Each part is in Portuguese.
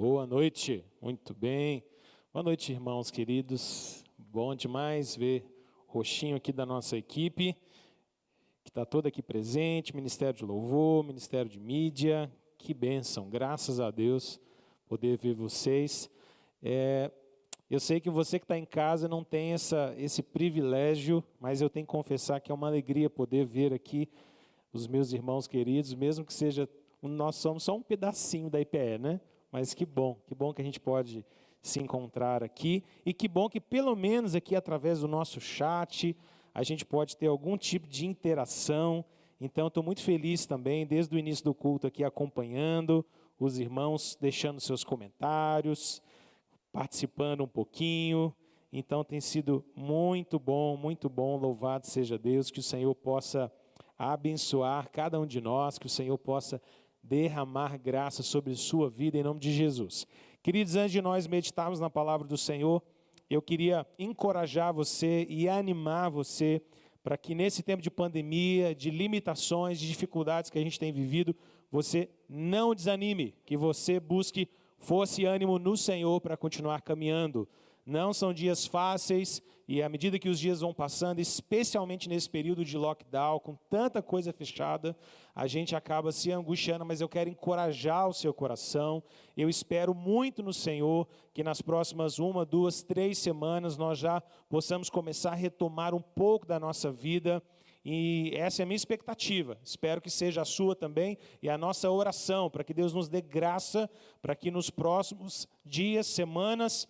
Boa noite, muito bem. Boa noite, irmãos queridos. Bom demais ver o rostinho aqui da nossa equipe, que está toda aqui presente, Ministério de Louvor, Ministério de Mídia. Que bênção, graças a Deus, poder ver vocês. Eu sei que você que está em casa não tem esse privilégio, mas eu tenho que confessar que é uma alegria poder ver aqui os meus irmãos queridos, mesmo que seja, nós somos só um pedacinho da IPE, né? Mas que bom que a gente pode se encontrar aqui, e que bom que pelo menos aqui através do nosso chat, a gente pode ter algum tipo de interação. Então, estou muito feliz também, desde o início do culto aqui, acompanhando os irmãos, deixando seus comentários, participando um pouquinho. Então, tem sido muito bom, louvado seja Deus, que o Senhor possa abençoar cada um de nós, que o Senhor possa derramar graça sobre sua vida, em nome de Jesus. Queridos, antes de nós meditarmos na palavra do Senhor, eu queria encorajar você e animar você para que nesse tempo de pandemia, de limitações, de dificuldades que a gente tem vivido, você não desanime, que você busque força e ânimo no Senhor para continuar caminhando. Não são dias fáceis, e à medida que os dias vão passando, especialmente nesse período de lockdown, com tanta coisa fechada, a gente acaba se angustiando, mas eu quero encorajar o seu coração. Eu espero muito no Senhor que nas próximas 1, 2, 3 semanas nós já possamos começar a retomar um pouco da nossa vida. E essa é a minha expectativa, espero que seja a sua também, e a nossa oração, para que Deus nos dê graça, para que nos próximos dias, semanas,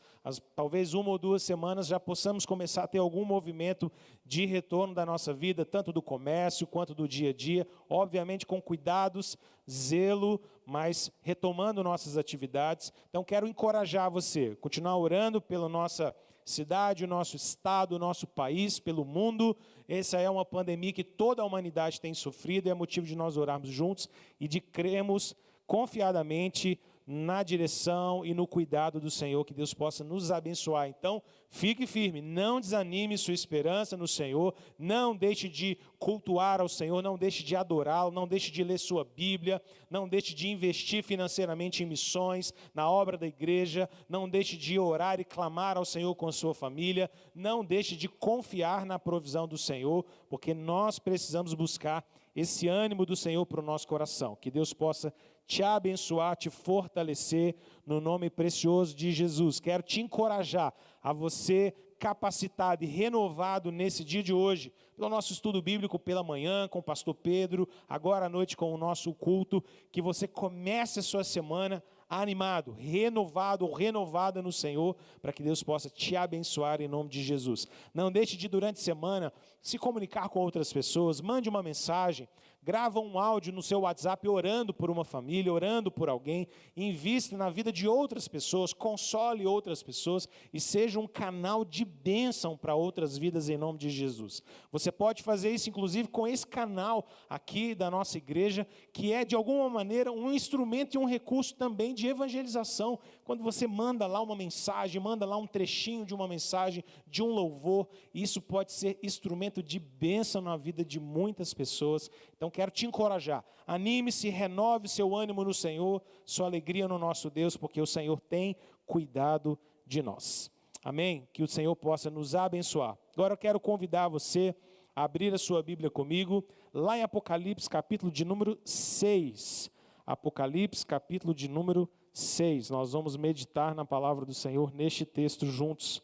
talvez 1 ou 2 semanas, já possamos começar a ter algum movimento de retorno da nossa vida, tanto do comércio quanto do dia a dia, obviamente com cuidados, zelo, mas retomando nossas atividades. Então quero encorajar você, continuar orando pela nossa cidade, o nosso estado, o nosso país, pelo mundo. Essa é uma pandemia que toda a humanidade tem sofrido, e é motivo de nós orarmos juntos e de crermos confiadamente na direção e no cuidado do Senhor, que Deus possa nos abençoar. Então, fique firme, não desanime sua esperança no Senhor, não deixe de cultuar ao Senhor, não deixe de adorá-lo, não deixe de ler sua Bíblia, não deixe de investir financeiramente em missões, na obra da igreja, não deixe de orar e clamar ao Senhor com a sua família, não deixe de confiar na provisão do Senhor, porque nós precisamos buscar esse ânimo do Senhor para o nosso coração. Que Deus possa te abençoar, te fortalecer, no nome precioso de Jesus. Quero te encorajar a você, capacitado e renovado nesse dia de hoje, pelo nosso estudo bíblico pela manhã, com o pastor Pedro, agora à noite com o nosso culto, que você comece a sua semana animado, renovado ou renovada no Senhor, para que Deus possa te abençoar em nome de Jesus. Não deixe de, durante a semana, se comunicar com outras pessoas, mande uma mensagem, grava um áudio no seu WhatsApp orando por uma família, orando por alguém, invista na vida de outras pessoas, console outras pessoas e seja um canal de bênção para outras vidas em nome de Jesus. Você pode fazer isso inclusive com esse canal aqui da nossa igreja, que é de alguma maneira um instrumento e um recurso também de evangelização. Quando você manda lá uma mensagem, manda lá um trechinho de uma mensagem, de um louvor, isso pode ser instrumento de bênção na vida de muitas pessoas. Então quero te encorajar, anime-se, renove seu ânimo no Senhor, sua alegria no nosso Deus, porque o Senhor tem cuidado de nós. Amém? Que o Senhor possa nos abençoar. Agora eu quero convidar você a abrir a sua Bíblia comigo, lá em Apocalipse, capítulo de número 6. Apocalipse, capítulo de número 6. Nós vamos meditar na palavra do Senhor neste texto juntos,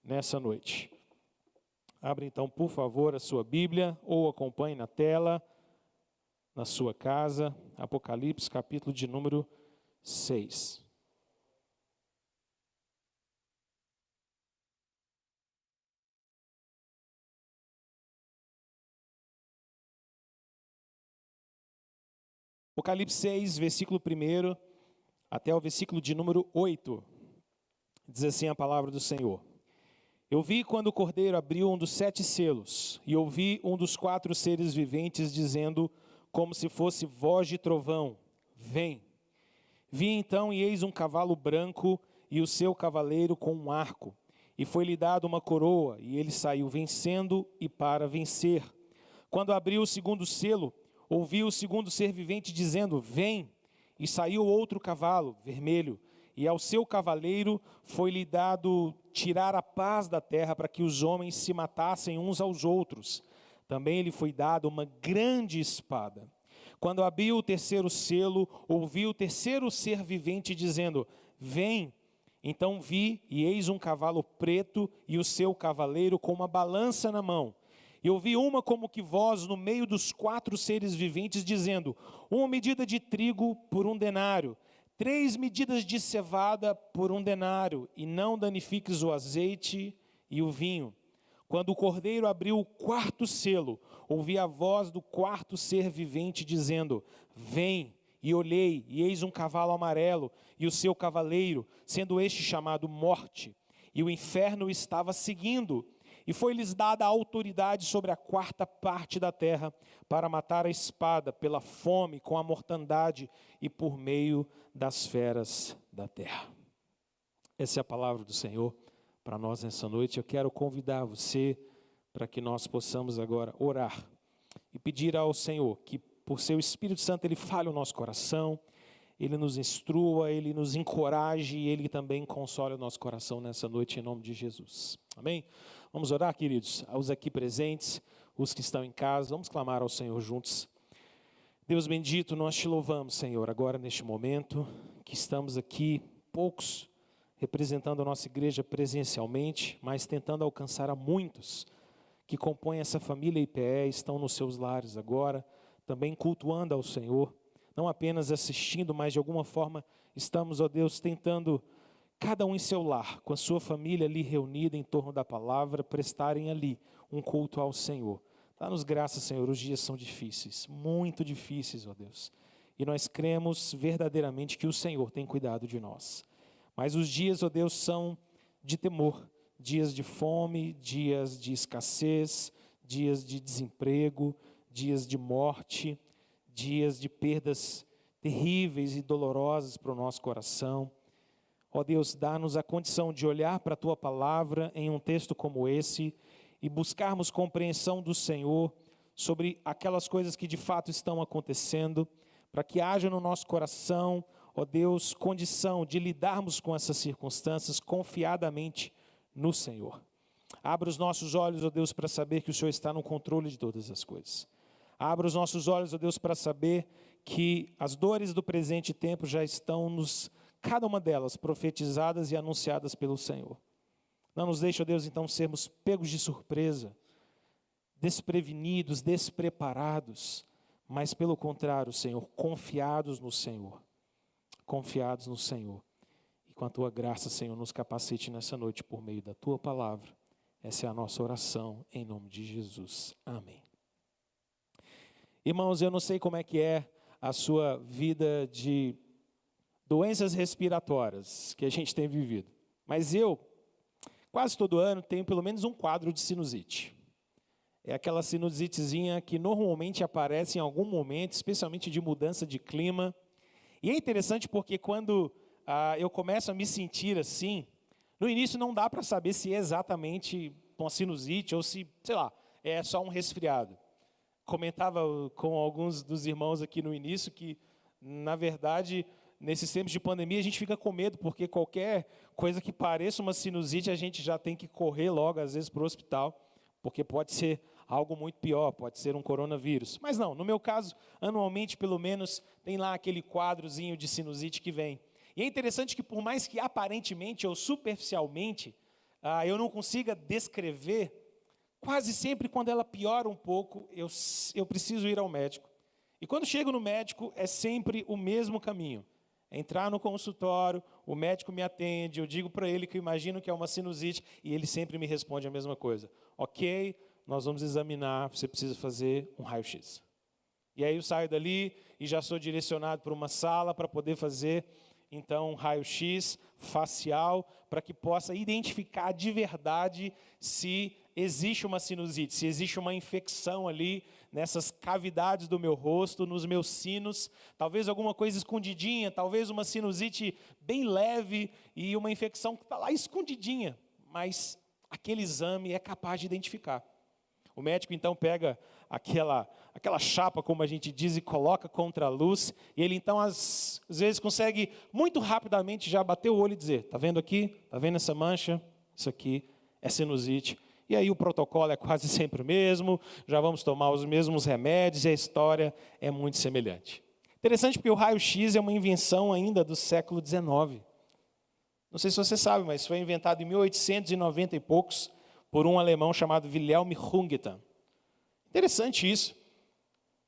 nessa noite. Abra então, por favor, a sua Bíblia, ou acompanhe na tela, na sua casa, Apocalipse, capítulo de número 6. Apocalipse 6, versículo 1 até o versículo de número 8, diz assim a palavra do Senhor. Eu vi quando o Cordeiro abriu um dos 7 selos, e ouvi um dos 4 seres viventes dizendo, como se fosse voz de trovão, vem. Vi então, e eis um cavalo branco, e o seu cavaleiro com um arco, e foi-lhe dado uma coroa, e ele saiu vencendo e para vencer. Quando abriu o segundo selo, ouvi o segundo ser vivente dizendo, vem. E saiu outro cavalo, vermelho, e ao seu cavaleiro foi-lhe dado tirar a paz da terra para que os homens se matassem uns aos outros. Também lhe foi dada uma grande espada. Quando abriu o terceiro selo, ouvi o terceiro ser vivente dizendo: vem. Então vi, e eis um cavalo preto, e o seu cavaleiro com uma balança na mão. E ouvi uma como que voz no meio dos 4 seres viventes, dizendo: uma medida de trigo por 1 denário, 3 medidas de cevada por 1 denário, e não danifiques o azeite e o vinho. Quando o cordeiro abriu o 4º selo, ouvi a voz do 4º ser vivente dizendo: vem. E olhei, e eis um cavalo amarelo, e o seu cavaleiro, sendo este chamado Morte, e o inferno estava seguindo, e foi-lhes dada a autoridade sobre a 4ª parte da terra, para matar a espada, pela fome, com a mortandade, e por meio das feras da terra. Essa é a palavra do Senhor para nós nessa noite. Eu quero convidar você para que nós possamos agora orar e pedir ao Senhor que, por seu Espírito Santo, Ele fale o nosso coração, Ele nos instrua, Ele nos encoraje e Ele também console o nosso coração nessa noite, em nome de Jesus. Amém? Vamos orar, queridos, aos aqui presentes, os que estão em casa, vamos clamar ao Senhor juntos. Deus bendito, nós te louvamos, Senhor, agora neste momento que estamos aqui, poucos, representando a nossa igreja presencialmente, mas tentando alcançar a muitos que compõem essa família IPE, estão nos seus lares agora, também cultuando ao Senhor, não apenas assistindo, mas de alguma forma estamos, ó Deus, tentando, cada um em seu lar, com a sua família ali reunida em torno da palavra, prestarem ali um culto ao Senhor. Dá-nos graça, Senhor, os dias são difíceis, muito difíceis, ó Deus, e nós cremos verdadeiramente que o Senhor tem cuidado de nós. Mas os dias, ó Deus, são de temor, dias de fome, dias de escassez, dias de desemprego, dias de morte, dias de perdas terríveis e dolorosas para o nosso coração. Ó Deus, dá-nos a condição de olhar para a Tua palavra em um texto como esse e buscarmos compreensão do Senhor sobre aquelas coisas que de fato estão acontecendo, para que haja no nosso coração, ó Deus, condição de lidarmos com essas circunstâncias confiadamente no Senhor. Abra os nossos olhos, ó Deus, para saber que o Senhor está no controle de todas as coisas. Abra os nossos olhos, ó Deus, para saber que as dores do presente tempo já estão cada uma delas, profetizadas e anunciadas pelo Senhor. Não nos deixe, ó Deus, então, sermos pegos de surpresa, desprevenidos, despreparados, mas pelo contrário, Senhor, confiados no Senhor. Confiados no Senhor. E com a Tua graça, Senhor, nos capacite nessa noite por meio da Tua palavra. Essa é a nossa oração, em nome de Jesus. Amém. Irmãos, eu não sei como é que é a sua vida de doenças respiratórias que a gente tem vivido, mas eu, quase todo ano, tenho pelo menos um quadro de sinusite. É aquela sinusitezinha que normalmente aparece em algum momento, especialmente de mudança de clima. E é interessante porque quando eu começo a me sentir assim, no início não dá para saber se é exatamente uma sinusite ou se, sei lá, é só um resfriado. Comentava com alguns dos irmãos aqui no início que, na verdade, nesses tempos de pandemia, a gente fica com medo, porque qualquer coisa que pareça uma sinusite, a gente já tem que correr logo, às vezes, para o hospital, porque pode ser algo muito pior, pode ser um coronavírus. Mas não, no meu caso, anualmente, pelo menos, tem lá aquele quadrozinho de sinusite que vem. E é interessante que, por mais que aparentemente ou superficialmente, eu não consiga descrever, quase sempre quando ela piora um pouco, eu preciso ir ao médico. E quando chego no médico, é sempre o mesmo caminho. É entrar no consultório, o médico me atende, eu digo para ele que eu imagino que é uma sinusite, e ele sempre me responde a mesma coisa. Ok, nós vamos examinar, você precisa fazer um raio-x. E aí eu saio dali e já sou direcionado para uma sala para poder fazer, então, um raio-x facial, para que possa identificar de verdade se existe uma sinusite, se existe uma infecção ali nessas cavidades do meu rosto, nos meus sinos, talvez alguma coisa escondidinha, talvez uma sinusite bem leve e uma infecção que está lá escondidinha, mas aquele exame é capaz de identificar. O médico então pega aquela chapa, como a gente diz, e coloca contra a luz, e ele então às vezes consegue muito rapidamente já bater o olho e dizer, está vendo aqui? Está vendo essa mancha? Isso aqui é sinusite. E aí o protocolo é quase sempre o mesmo, já vamos tomar os mesmos remédios e a história é muito semelhante. Interessante porque o raio-x é uma invenção ainda do século XIX. Não sei se você sabe, mas foi inventado em 1890 e poucos por um alemão chamado Wilhelm Röntgen. Interessante isso,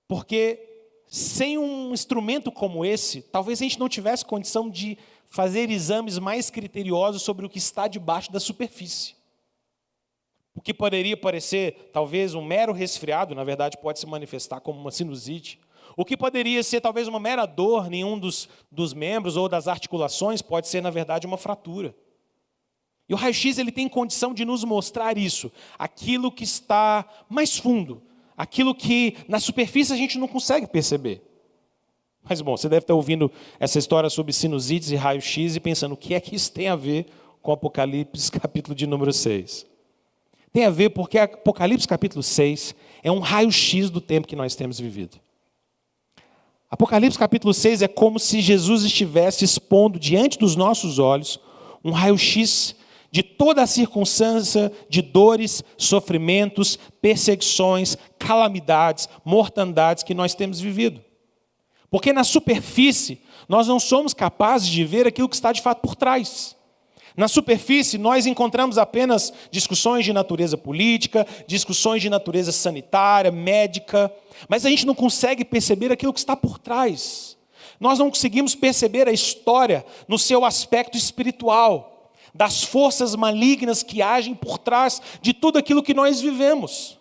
porque sem um instrumento como esse, talvez a gente não tivesse condição de fazer exames mais criteriosos sobre o que está debaixo da superfície. O que poderia parecer, talvez, um mero resfriado, na verdade, pode se manifestar como uma sinusite. O que poderia ser, talvez, uma mera dor em um dos membros ou das articulações, pode ser, na verdade, uma fratura. E o raio-x ele tem condição de nos mostrar isso, aquilo que está mais fundo, aquilo que na superfície a gente não consegue perceber. Mas, bom, você deve estar ouvindo essa história sobre sinusites e raio-x e pensando, o que é que isso tem a ver com Apocalipse, capítulo de número 6? Tem a ver porque Apocalipse capítulo 6 é um raio-x do tempo que nós temos vivido. Apocalipse capítulo 6 é como se Jesus estivesse expondo diante dos nossos olhos um raio-x de toda a circunstância de dores, sofrimentos, perseguições, calamidades, mortandades que nós temos vivido. Porque na superfície nós não somos capazes de ver aquilo que está de fato por trás. Na superfície, nós encontramos apenas discussões de natureza política, discussões de natureza sanitária, médica, mas a gente não consegue perceber aquilo que está por trás. Nós não conseguimos perceber a história no seu aspecto espiritual, das forças malignas que agem por trás de tudo aquilo que nós vivemos,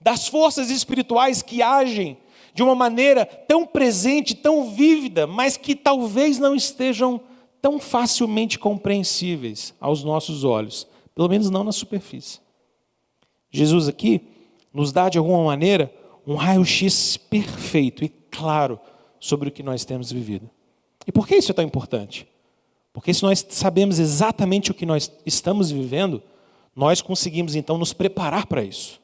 das forças espirituais que agem de uma maneira tão presente, tão vívida, mas que talvez não estejam tão facilmente compreensíveis aos nossos olhos, pelo menos não na superfície. Jesus aqui nos dá de alguma maneira um raio-x perfeito e claro sobre o que nós temos vivido. E por que isso é tão importante? Porque se nós sabemos exatamente o que nós estamos vivendo, nós conseguimos então nos preparar para isso.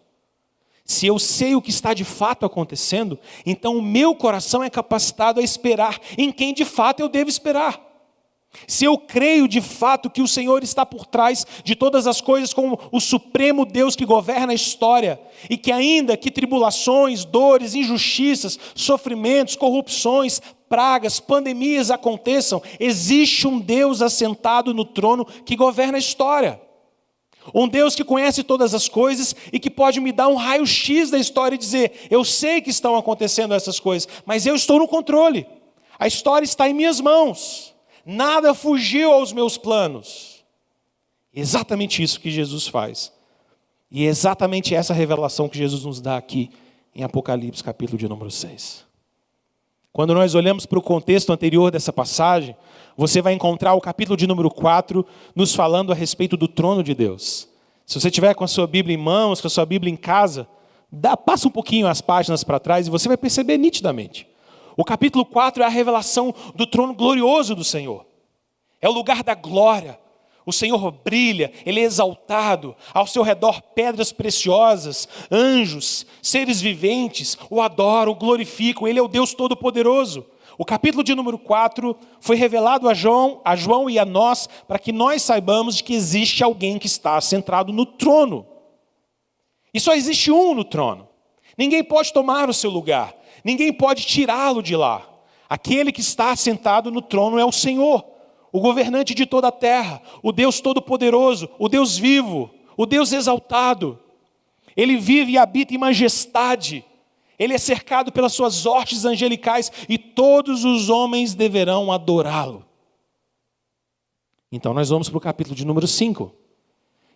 Se eu sei o que está de fato acontecendo, então o meu coração é capacitado a esperar em quem de fato eu devo esperar. Se eu creio de fato que o Senhor está por trás de todas as coisas como o supremo Deus que governa a história, e que ainda que tribulações, dores, injustiças, sofrimentos, corrupções, pragas, pandemias aconteçam, existe um Deus assentado no trono que governa a história. Um Deus que conhece todas as coisas e que pode me dar um raio-x da história e dizer, eu sei que estão acontecendo essas coisas, mas eu estou no controle. A história está em minhas mãos. Nada fugiu aos meus planos. Exatamente isso que Jesus faz. E é exatamente essa revelação que Jesus nos dá aqui em Apocalipse, capítulo de número 6. Quando nós olhamos para o contexto anterior dessa passagem, você vai encontrar o capítulo de número 4 nos falando a respeito do trono de Deus. Se você tiver com a sua Bíblia em mãos, com a sua Bíblia em casa, passa um pouquinho as páginas para trás e você vai perceber nitidamente. O capítulo 4 é a revelação do trono glorioso do Senhor. É o lugar da glória. O Senhor brilha, Ele é exaltado. Ao seu redor pedras preciosas, anjos, seres viventes o adoram, o glorificam. Ele é o Deus Todo-Poderoso. O capítulo de número 4 foi revelado a João e a nós, para que nós saibamos de que existe alguém que está centrado no trono. E só existe um no trono. Ninguém pode tomar o seu lugar. Ninguém pode tirá-lo de lá. Aquele que está sentado no trono é o Senhor, o governante de toda a terra, o Deus Todo-Poderoso, o Deus vivo, o Deus exaltado. Ele vive e habita em majestade. Ele é cercado pelas suas hostes angelicais e todos os homens deverão adorá-lo. Então nós vamos para o capítulo de número 5.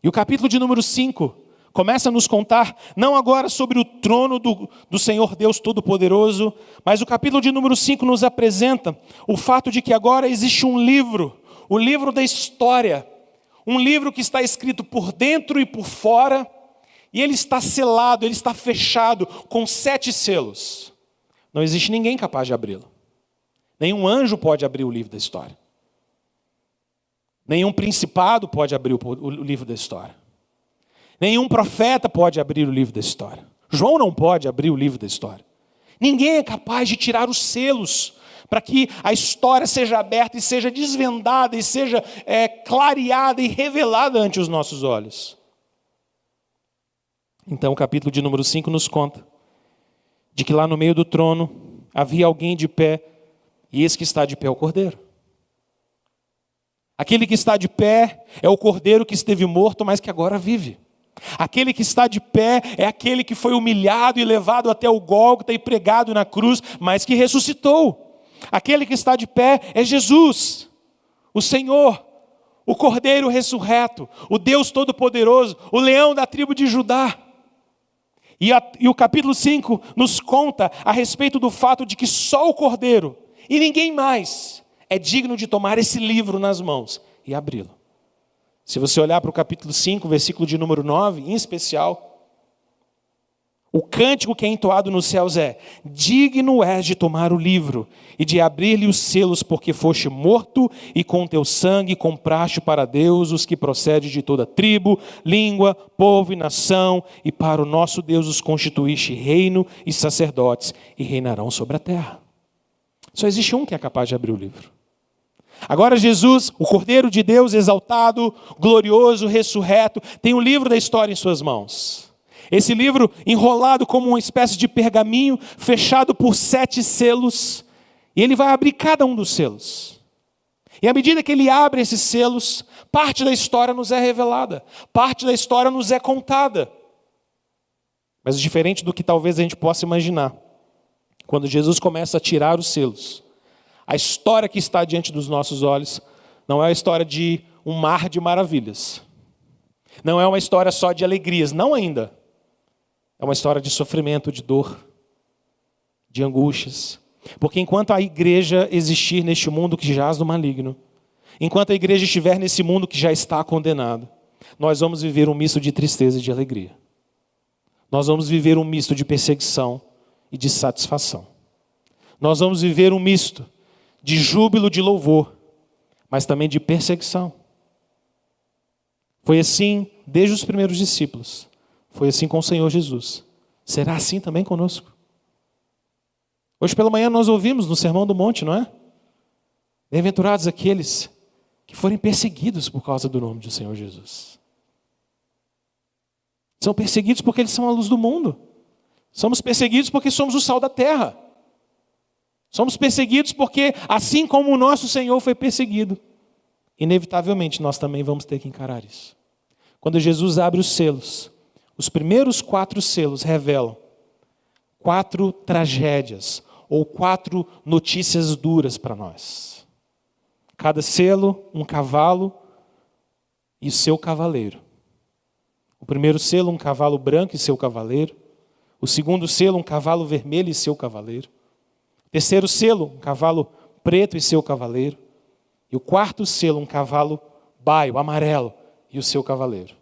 E o capítulo de número 5 começa a nos contar, não agora sobre o trono do Senhor Deus Todo-Poderoso, mas o capítulo de número 5 nos apresenta o fato de que agora existe um livro, o livro da história, um livro que está escrito por dentro e por fora, e ele está selado, ele está fechado com 7 selos. Não existe ninguém capaz de abri-lo. Nenhum anjo pode abrir o livro da história. Nenhum principado pode abrir o livro da história. Nenhum profeta pode abrir o livro da história. João não pode abrir o livro da história. Ninguém é capaz de tirar os selos para que a história seja aberta e seja desvendada e seja clareada e revelada ante os nossos olhos. Então o capítulo de número 5 nos conta de que lá no meio do trono havia alguém de pé, e esse que está de pé é o Cordeiro. Aquele que está de pé é o Cordeiro que esteve morto, mas que agora vive. Aquele que está de pé é aquele que foi humilhado e levado até o Gólgota e pregado na cruz, mas que ressuscitou. Aquele que está de pé é Jesus, o Senhor, o Cordeiro ressurreto, o Deus Todo-Poderoso, o leão da tribo de Judá. E o capítulo 5 nos conta a respeito do fato de que só o Cordeiro e ninguém mais é digno de tomar esse livro nas mãos e abri-lo. Se você olhar para o capítulo 5, versículo de número 9, em especial, o cântico que é entoado nos céus é: digno és de tomar o livro e de abrir-lhe os selos, porque foste morto e com teu sangue compraste para Deus os que procedem de toda tribo, língua, povo e nação, e para o nosso Deus os constituíste reino e sacerdotes, e reinarão sobre a terra. Só existe um que é capaz de abrir o livro. Agora Jesus, o Cordeiro de Deus exaltado, glorioso, ressurreto, tem o livro da história em suas mãos. Esse livro enrolado como uma espécie de pergaminho, fechado por 7 selos, e ele vai abrir cada um dos selos. E à medida que ele abre esses selos, parte da história nos é revelada, parte da história nos é contada. Mas diferente do que talvez a gente possa imaginar, quando Jesus começa a tirar os selos, a história que está diante dos nossos olhos não é a história de um mar de maravilhas. Não é uma história só de alegrias, não ainda. É uma história de sofrimento, de dor, de angústias. Porque enquanto a igreja existir neste mundo que jaz no maligno, enquanto a igreja estiver nesse mundo que já está condenado, nós vamos viver um misto de tristeza e de alegria. Nós vamos viver um misto de perseguição e de satisfação. Nós vamos viver um misto de júbilo, de louvor, mas também de perseguição. Foi assim desde os primeiros discípulos. Foi assim com o Senhor Jesus. Será assim também conosco? Hoje pela manhã nós ouvimos no Sermão do Monte, não é? Bem-aventurados aqueles que forem perseguidos por causa do nome do Senhor Jesus. São perseguidos porque eles são a luz do mundo. Somos perseguidos porque somos o sal da terra. Somos perseguidos porque, assim como o nosso Senhor foi perseguido, inevitavelmente nós também vamos ter que encarar isso. Quando Jesus abre os selos, os primeiros 4 selos revelam 4 tragédias ou 4 notícias duras para nós. Cada selo, um cavalo e seu cavaleiro. O primeiro selo, um cavalo branco e seu cavaleiro. O segundo selo, um cavalo vermelho e seu cavaleiro. O terceiro selo, um cavalo preto e seu cavaleiro. E o quarto selo, um cavalo baio, amarelo, e o seu cavaleiro.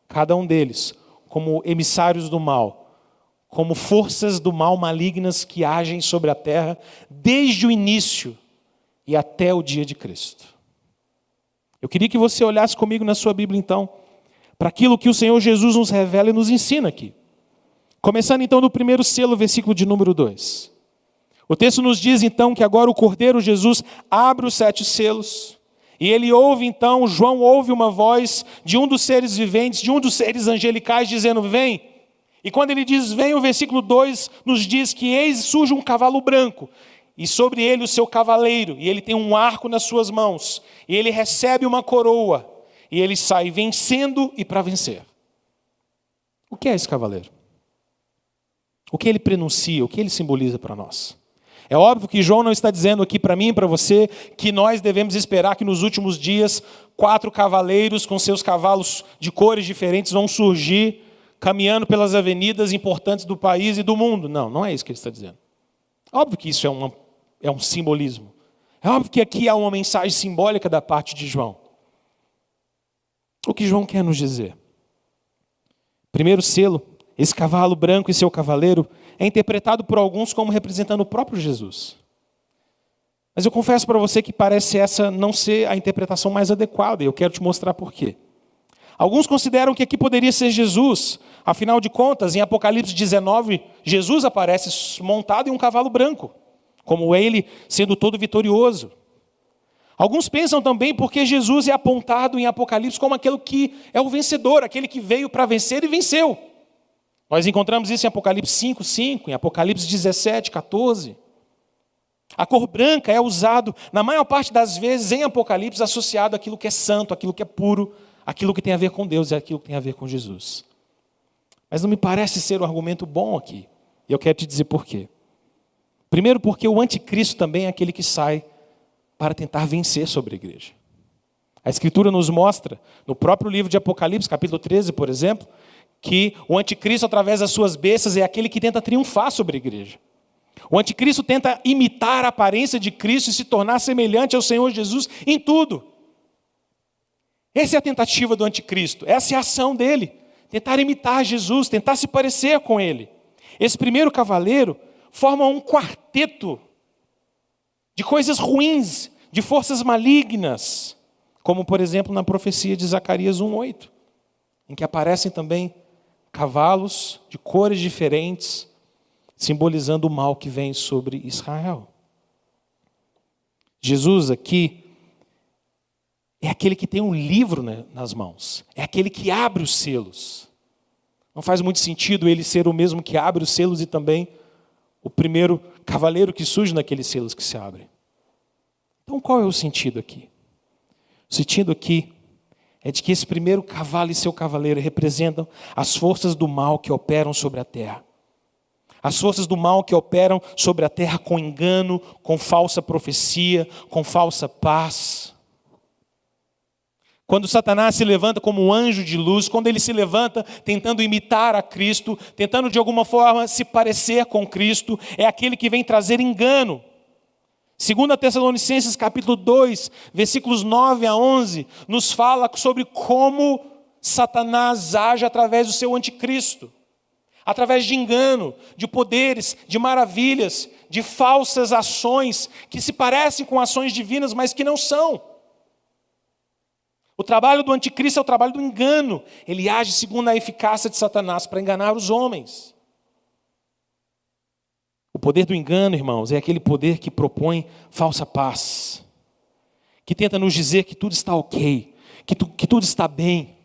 Cada um deles como emissários do mal, como forças do mal malignas que agem sobre a terra desde o início e até o dia de Cristo. Eu queria que você olhasse comigo na sua Bíblia então, para aquilo que o Senhor Jesus nos revela e nos ensina aqui. Começando então no primeiro selo, versículo de número 2. O texto nos diz então que agora o Cordeiro Jesus abre os 7 selos, e ele ouve então, João ouve uma voz de um dos seres viventes, de um dos seres angelicais dizendo: vem. E quando ele diz vem, o versículo 2 nos diz que eis surge um cavalo branco, e sobre ele o seu cavaleiro, e ele tem um arco nas suas mãos, e ele recebe uma coroa, e ele sai vencendo e para vencer. O que é esse cavaleiro? O que ele prenuncia, o que ele simboliza para nós? É óbvio que João não está dizendo aqui para mim e para você que nós devemos esperar que nos últimos dias 4 cavaleiros com seus cavalos de cores diferentes vão surgir caminhando pelas avenidas importantes do país e do mundo. Não, não é isso que ele está dizendo. Óbvio que isso é um simbolismo. É óbvio que aqui há uma mensagem simbólica da parte de João. O que João quer nos dizer? Primeiro selo, esse cavalo branco e seu cavaleiro é interpretado por alguns como representando o próprio Jesus. Mas eu confesso para você que parece essa não ser a interpretação mais adequada, e eu quero te mostrar por quê. Alguns consideram que aqui poderia ser Jesus. Afinal de contas, em Apocalipse 19, Jesus aparece montado em um cavalo branco, como ele sendo todo vitorioso. Alguns pensam também porque Jesus é apontado em Apocalipse como aquele que é o vencedor, aquele que veio para vencer e venceu. Nós encontramos isso em Apocalipse 5:5, em Apocalipse 17:14. A cor branca é usado, na maior parte das vezes, em Apocalipse, associado àquilo que é santo, àquilo que é puro, aquilo que tem a ver com Deus e aquilo que tem a ver com Jesus. Mas não me parece ser um argumento bom aqui. E eu quero te dizer por quê. Primeiro, porque o anticristo também é aquele que sai para tentar vencer sobre a igreja. A Escritura nos mostra, no próprio livro de Apocalipse, capítulo 13, por exemplo, que o anticristo, através das suas bestas, é aquele que tenta triunfar sobre a igreja. O anticristo tenta imitar a aparência de Cristo e se tornar semelhante ao Senhor Jesus em tudo. Essa é a tentativa do anticristo, essa é a ação dele. Tentar imitar Jesus, tentar se parecer com ele. Esse primeiro cavaleiro forma um quarteto de coisas ruins, de forças malignas, como por exemplo na profecia de Zacarias 1:8, em que aparecem também cavalos de cores diferentes, simbolizando o mal que vem sobre Israel. Jesus aqui é aquele que tem um livro nas mãos. É aquele que abre os selos. Não faz muito sentido ele ser o mesmo que abre os selos e também o primeiro cavaleiro que surge naqueles selos que se abrem. Então qual é o sentido aqui? O sentido aqui é de que esse primeiro cavalo e seu cavaleiro representam as forças do mal que operam sobre a terra. As forças do mal que operam sobre a terra com engano, com falsa profecia, com falsa paz. Quando Satanás se levanta como um anjo de luz, quando ele se levanta tentando imitar a Cristo, tentando de alguma forma se parecer com Cristo, é aquele que vem trazer engano. 2 Tessalonicenses capítulo 2, versículos 9-11, nos fala sobre como Satanás age através do seu anticristo. Através de engano, de poderes, de maravilhas, de falsas ações que se parecem com ações divinas, mas que não são. O trabalho do anticristo é o trabalho do engano. Ele age segundo a eficácia de Satanás para enganar os homens. O poder do engano, irmãos, é aquele poder que propõe falsa paz, que tenta nos dizer que tudo está ok, que tudo está bem.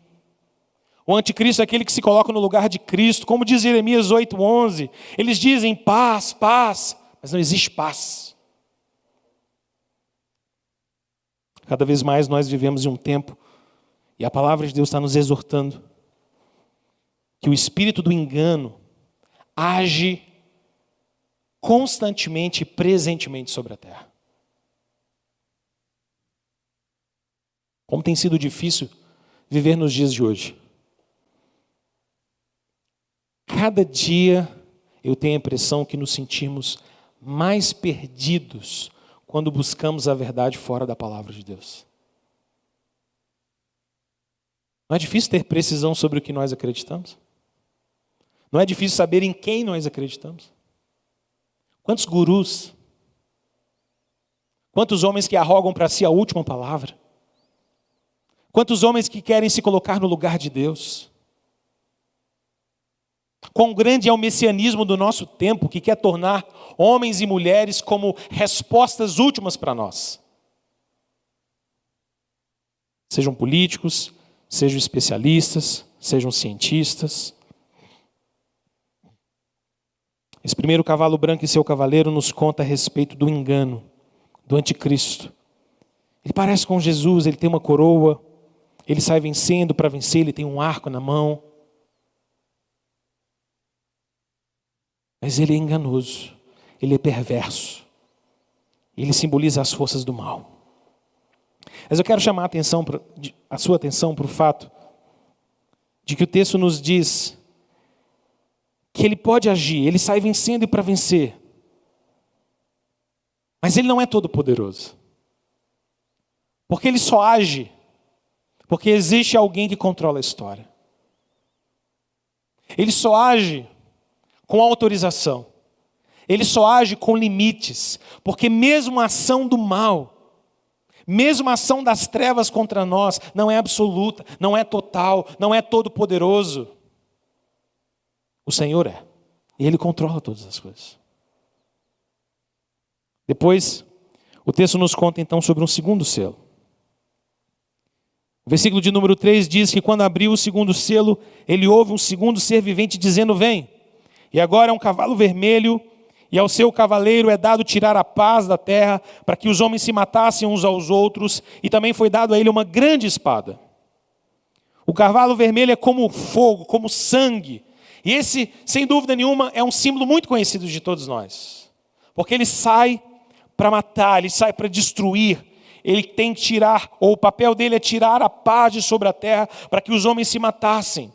O anticristo é aquele que se coloca no lugar de Cristo, como diz Jeremias 8:11. Eles dizem paz, paz, mas não existe paz. Cada vez mais nós vivemos em um tempo, e a palavra de Deus está nos exortando, que o espírito do engano age constantemente e presentemente sobre a terra. Como tem sido difícil viver nos dias de hoje. Cada dia eu tenho a impressão que nos sentimos mais perdidos quando buscamos a verdade fora da palavra de Deus. Não é difícil ter precisão sobre o que nós acreditamos? Não é difícil saber em quem nós acreditamos? Quantos gurus? Quantos homens que arrogam para si a última palavra? Quantos homens que querem se colocar no lugar de Deus? Quão grande é o messianismo do nosso tempo, que quer tornar homens e mulheres como respostas últimas para nós. Sejam políticos, sejam especialistas, sejam cientistas. Esse primeiro cavalo branco e seu cavaleiro nos conta a respeito do engano, do anticristo. Ele parece com Jesus, ele tem uma coroa, ele sai vencendo para vencer, ele tem um arco na mão. Mas ele é enganoso, ele é perverso. Ele simboliza as forças do mal. Mas eu quero chamar a sua atenção para o fato de que o texto nos diz que ele pode agir, ele sai vencendo e para vencer. Mas ele não é todo poderoso. Porque ele só age porque existe alguém que controla a história. Ele só age com autorização. Ele só age com limites, porque mesmo a ação do mal, Mesmo a ação das trevas contra nós não é absoluta, não é total, não é todo poderoso. O Senhor é. E Ele controla todas as coisas. Depois, o texto nos conta então sobre um segundo selo. O versículo de número 3 diz que quando abriu o segundo selo, ele ouve um segundo ser vivente dizendo: vem. E agora é um cavalo vermelho, e ao seu cavaleiro é dado tirar a paz da terra, para que os homens se matassem uns aos outros, e também foi dado a ele uma grande espada. O cavalo vermelho é como fogo, como sangue. E esse, sem dúvida nenhuma, é um símbolo muito conhecido de todos nós. Porque ele sai para matar, ele sai para destruir. Ele tem que tirar, ou o papel dele é tirar a paz de sobre a terra, para que os homens se matassem.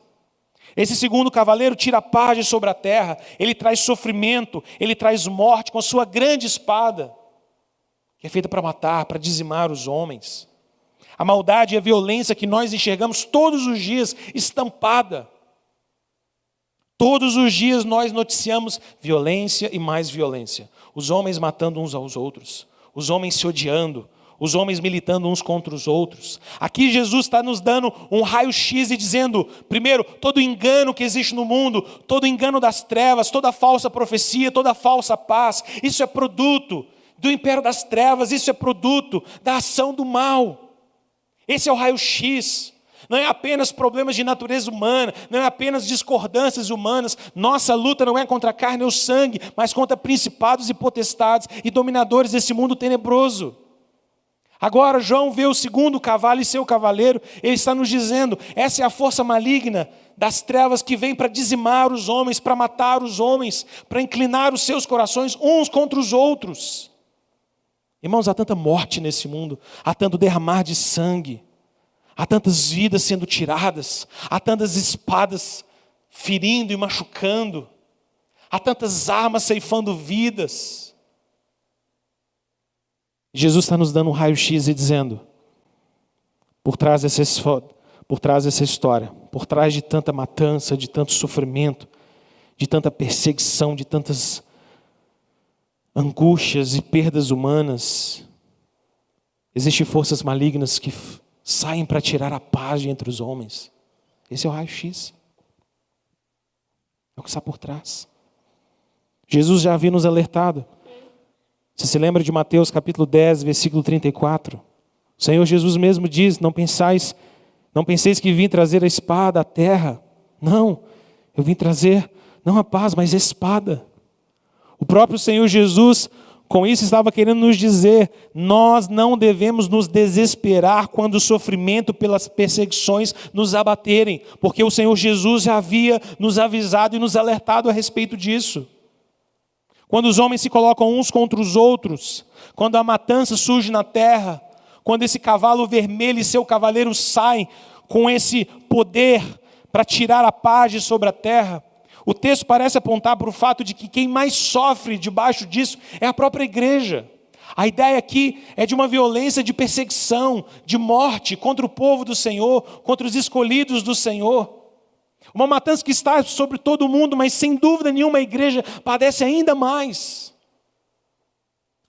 Esse segundo cavaleiro tira a paz de sobre a terra, ele traz sofrimento, ele traz morte com a sua grande espada, que é feita para matar, para dizimar os homens. A maldade e a violência que nós enxergamos todos os dias estampada. Todos os dias nós noticiamos violência e mais violência. Os homens matando uns aos outros, os homens se odiando, os homens militando uns contra os outros. Aqui Jesus está nos dando um raio-x e dizendo, primeiro, todo engano que existe no mundo, todo engano das trevas, toda falsa profecia, toda falsa paz, isso é produto do império das trevas, isso é produto da ação do mal. Esse é o raio-x. Não é apenas problemas de natureza humana, não é apenas discordâncias humanas. Nossa luta não é contra a carne ou sangue, mas contra principados e potestades e dominadores desse mundo tenebroso. Agora João vê o segundo cavalo e seu cavaleiro, ele está nos dizendo, essa é a força maligna das trevas que vem para dizimar os homens, para matar os homens, para inclinar os seus corações uns contra os outros. Irmãos, há tanta morte nesse mundo, há tanto derramar de sangue, há tantas vidas sendo tiradas, há tantas espadas ferindo e machucando, há tantas armas ceifando vidas. Jesus está nos dando um raio-x e dizendo, por trás dessa história, por trás de tanta matança, de tanto sofrimento, de tanta perseguição, de tantas angústias e perdas humanas, existem forças malignas que saem para tirar a paz de entre os homens. Esse é o raio-x. É o que está por trás. Jesus já havia nos alertado. Você se lembra de Mateus capítulo 10, versículo 34? O Senhor Jesus mesmo diz, não penseis que vim trazer a espada à terra. Não, eu vim trazer não a paz, mas a espada. O próprio Senhor Jesus, com isso, estava querendo nos dizer, nós não devemos nos desesperar quando o sofrimento pelas perseguições nos abaterem, porque o Senhor Jesus já havia nos avisado e nos alertado a respeito disso. Quando os homens se colocam uns contra os outros, quando a matança surge na terra, quando esse cavalo vermelho e seu cavaleiro saem com esse poder para tirar a paz de sobre a terra, o texto parece apontar para o fato de que quem mais sofre debaixo disso é a própria igreja. A ideia aqui é de uma violência de perseguição, de morte contra o povo do Senhor, contra os escolhidos do Senhor. Uma matança que está sobre todo mundo, mas sem dúvida nenhuma a igreja padece ainda mais.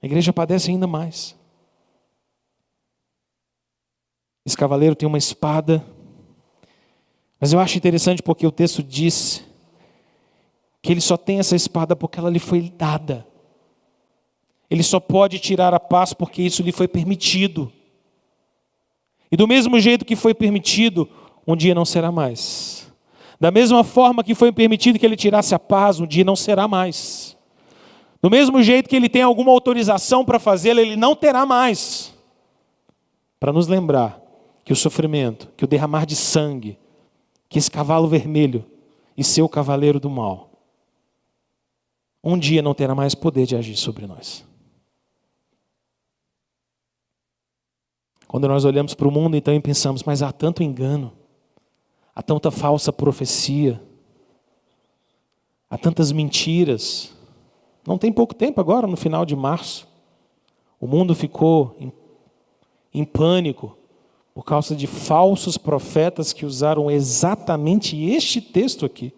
A igreja padece ainda mais. Esse cavaleiro tem uma espada, mas eu acho interessante porque o texto diz que ele só tem essa espada porque ela lhe foi dada. Ele só pode tirar a paz porque isso lhe foi permitido. E do mesmo jeito que foi permitido, um dia não será mais. Da mesma forma que foi permitido que ele tirasse a paz, um dia não será mais. Do mesmo jeito que ele tem alguma autorização para fazê-lo, ele não terá mais. Para nos lembrar que o sofrimento, que o derramar de sangue, que esse cavalo vermelho e seu cavaleiro do mal, um dia não terá mais poder de agir sobre nós. Quando nós olhamos para o mundo, então, e pensamos, mas há tanto engano, há tanta falsa profecia, há tantas mentiras. Não tem pouco tempo agora, no final de março, o mundo ficou em pânico por causa de falsos profetas que usaram exatamente este texto aqui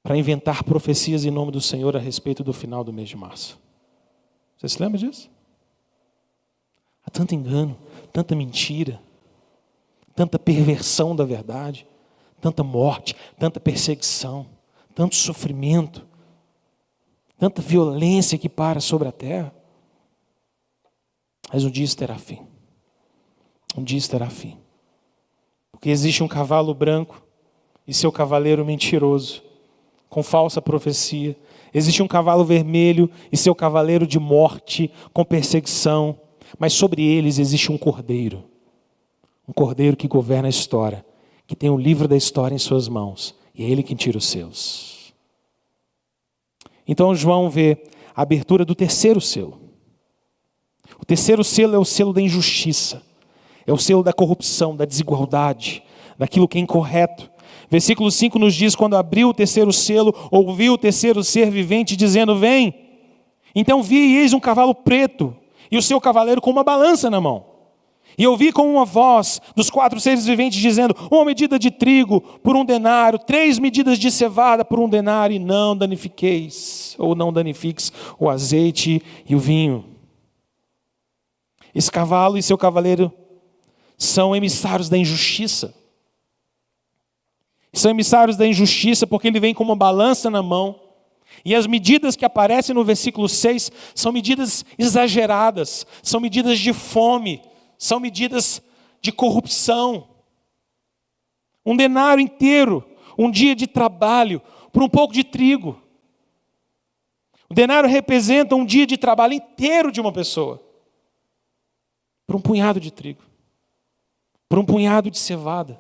para inventar profecias em nome do Senhor a respeito do final do mês de março. Você se lembra disso? Há tanto engano, tanta mentira, tanta perversão da verdade, tanta morte, tanta perseguição, tanto sofrimento, tanta violência que para sobre a terra. Mas um dia isso terá fim. Um dia isso terá fim. Porque existe um cavalo branco e seu cavaleiro mentiroso, com falsa profecia. Existe um cavalo vermelho e seu cavaleiro de morte, com perseguição. Mas sobre eles existe um cordeiro. Um cordeiro que governa a história, que tem o livro da história em suas mãos. E é ele quem tira os seus. Então João vê a abertura do terceiro selo. O terceiro selo é o selo da injustiça. É o selo da corrupção, da desigualdade, daquilo que é incorreto. Versículo 5 nos diz, quando abriu o terceiro selo, ouviu o terceiro ser vivente dizendo, vem. Então vi e eis um cavalo preto, e o seu cavaleiro com uma balança na mão. E ouvi com uma voz dos 4 seres viventes dizendo, 1 medida de trigo por 1 denário, 3 medidas de cevada por 1 denário, e não danifiqueis, ou não danifiques o azeite e o vinho. Esse cavalo e seu cavaleiro são emissários da injustiça. São emissários da injustiça porque ele vem com uma balança na mão. E as medidas que aparecem no versículo 6 são medidas exageradas, são medidas de fome, são medidas de corrupção. 1 denário inteiro, um dia de trabalho, por um pouco de trigo. O denário representa um dia de trabalho inteiro de uma pessoa, por um punhado de trigo, por um punhado de cevada.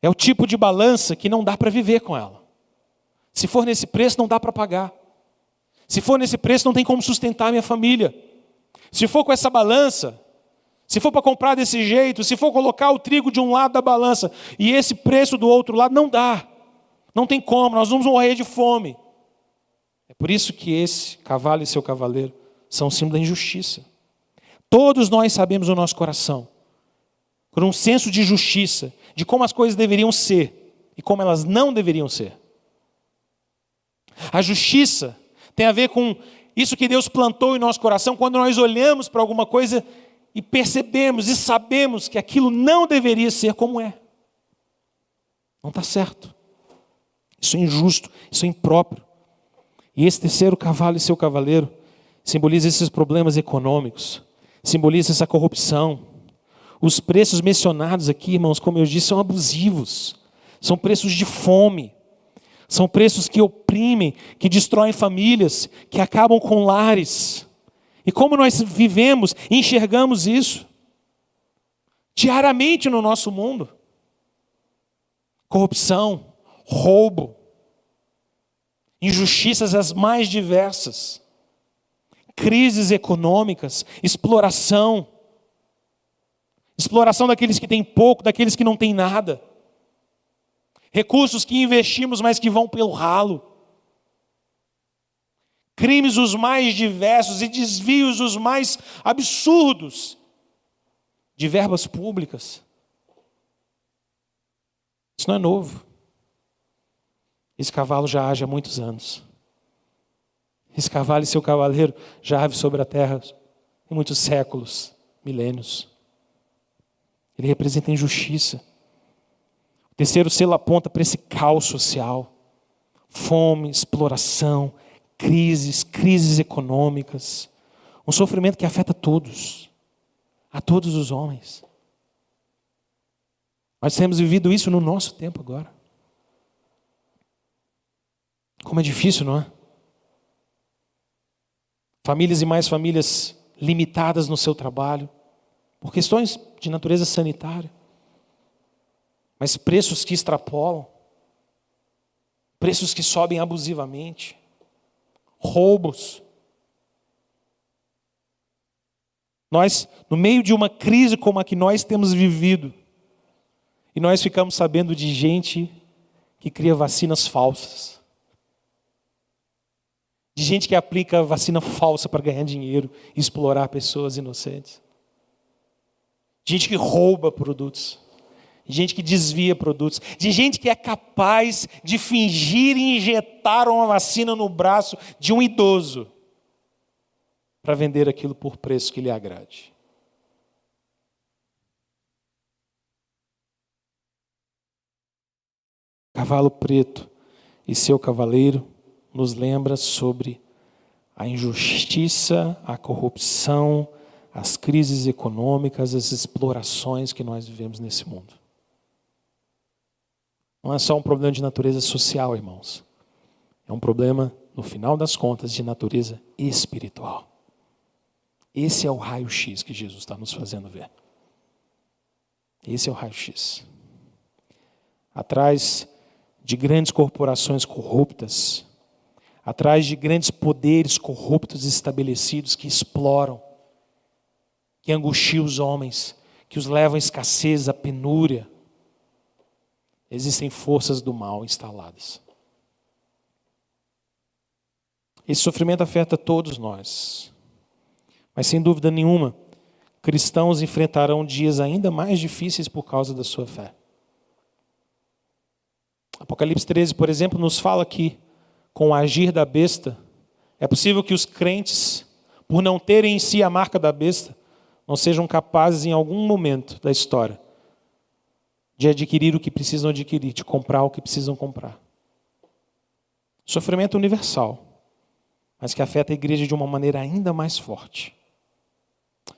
É o tipo de balança que não dá para viver com ela. Se for nesse preço, não dá para pagar. Se for nesse preço, não tem como sustentar a minha família. Se for com essa balança, se for para comprar desse jeito, se for colocar o trigo de um lado da balança e esse preço do outro lado, não dá. Não tem como, nós vamos morrer de fome. É por isso que esse cavalo e seu cavaleiro são um símbolo da injustiça. Todos nós sabemos no nosso coração, por um senso de justiça, de como as coisas deveriam ser e como elas não deveriam ser. A justiça tem a ver com isso que Deus plantou em nosso coração quando nós olhamos para alguma coisa e percebemos e sabemos que aquilo não deveria ser como é. Não está certo. Isso é injusto, isso é impróprio. E esse terceiro cavalo e seu cavaleiro simboliza esses problemas econômicos, simboliza essa corrupção. Os preços mencionados aqui, irmãos, como eu disse, são abusivos. São preços de fome. São preços que oprimem, que destroem famílias, que acabam com lares. E como nós vivemos e enxergamos isso? Diariamente no nosso mundo. Corrupção, roubo, injustiças as mais diversas, crises econômicas, exploração daqueles que têm pouco, daqueles que não têm nada. Recursos que investimos, mas que vão pelo ralo. Crimes os mais diversos e desvios os mais absurdos de verbas públicas. Isso não é novo. Esse cavalo já age há muitos anos. Esse cavalo e seu cavaleiro já age sobre a terra em muitos séculos, milênios. Ele representa a injustiça. O terceiro selo aponta para esse caos social. Fome, exploração, crises econômicas. Um sofrimento que afeta todos. A todos os homens. Nós temos vivido isso no nosso tempo agora. Como é difícil, não é? Famílias e mais famílias limitadas no seu trabalho, por questões de natureza sanitária. Mas preços que extrapolam, preços que sobem abusivamente, roubos. Nós, no meio de uma crise como a que nós temos vivido, e nós ficamos sabendo de gente que cria vacinas falsas, de gente que aplica vacina falsa para ganhar dinheiro e explorar pessoas inocentes, de gente que rouba produtos, de gente que desvia produtos, de gente que é capaz de fingir e injetar uma vacina no braço de um idoso, para vender aquilo por preço que lhe agrade. Cavalo preto e seu cavaleiro nos lembra sobre a injustiça, a corrupção, as crises econômicas, as explorações que nós vivemos nesse mundo. Não é só um problema de natureza social, irmãos. É um problema, no final das contas, de natureza espiritual. Esse é o raio-x que Jesus está nos fazendo ver. Esse é o raio-x. Atrás de grandes corporações corruptas, atrás de grandes poderes corruptos estabelecidos que exploram, que angustiam os homens, que os levam à escassez, à penúria, existem forças do mal instaladas. Esse sofrimento afeta todos nós. Mas sem dúvida nenhuma, cristãos enfrentarão dias ainda mais difíceis por causa da sua fé. Apocalipse 13, por exemplo, nos fala que, com o agir da besta, é possível que os crentes, por não terem em si a marca da besta, não sejam capazes em algum momento da história de adquirir o que precisam adquirir, de comprar o que precisam comprar. Sofrimento universal, mas que afeta a igreja de uma maneira ainda mais forte.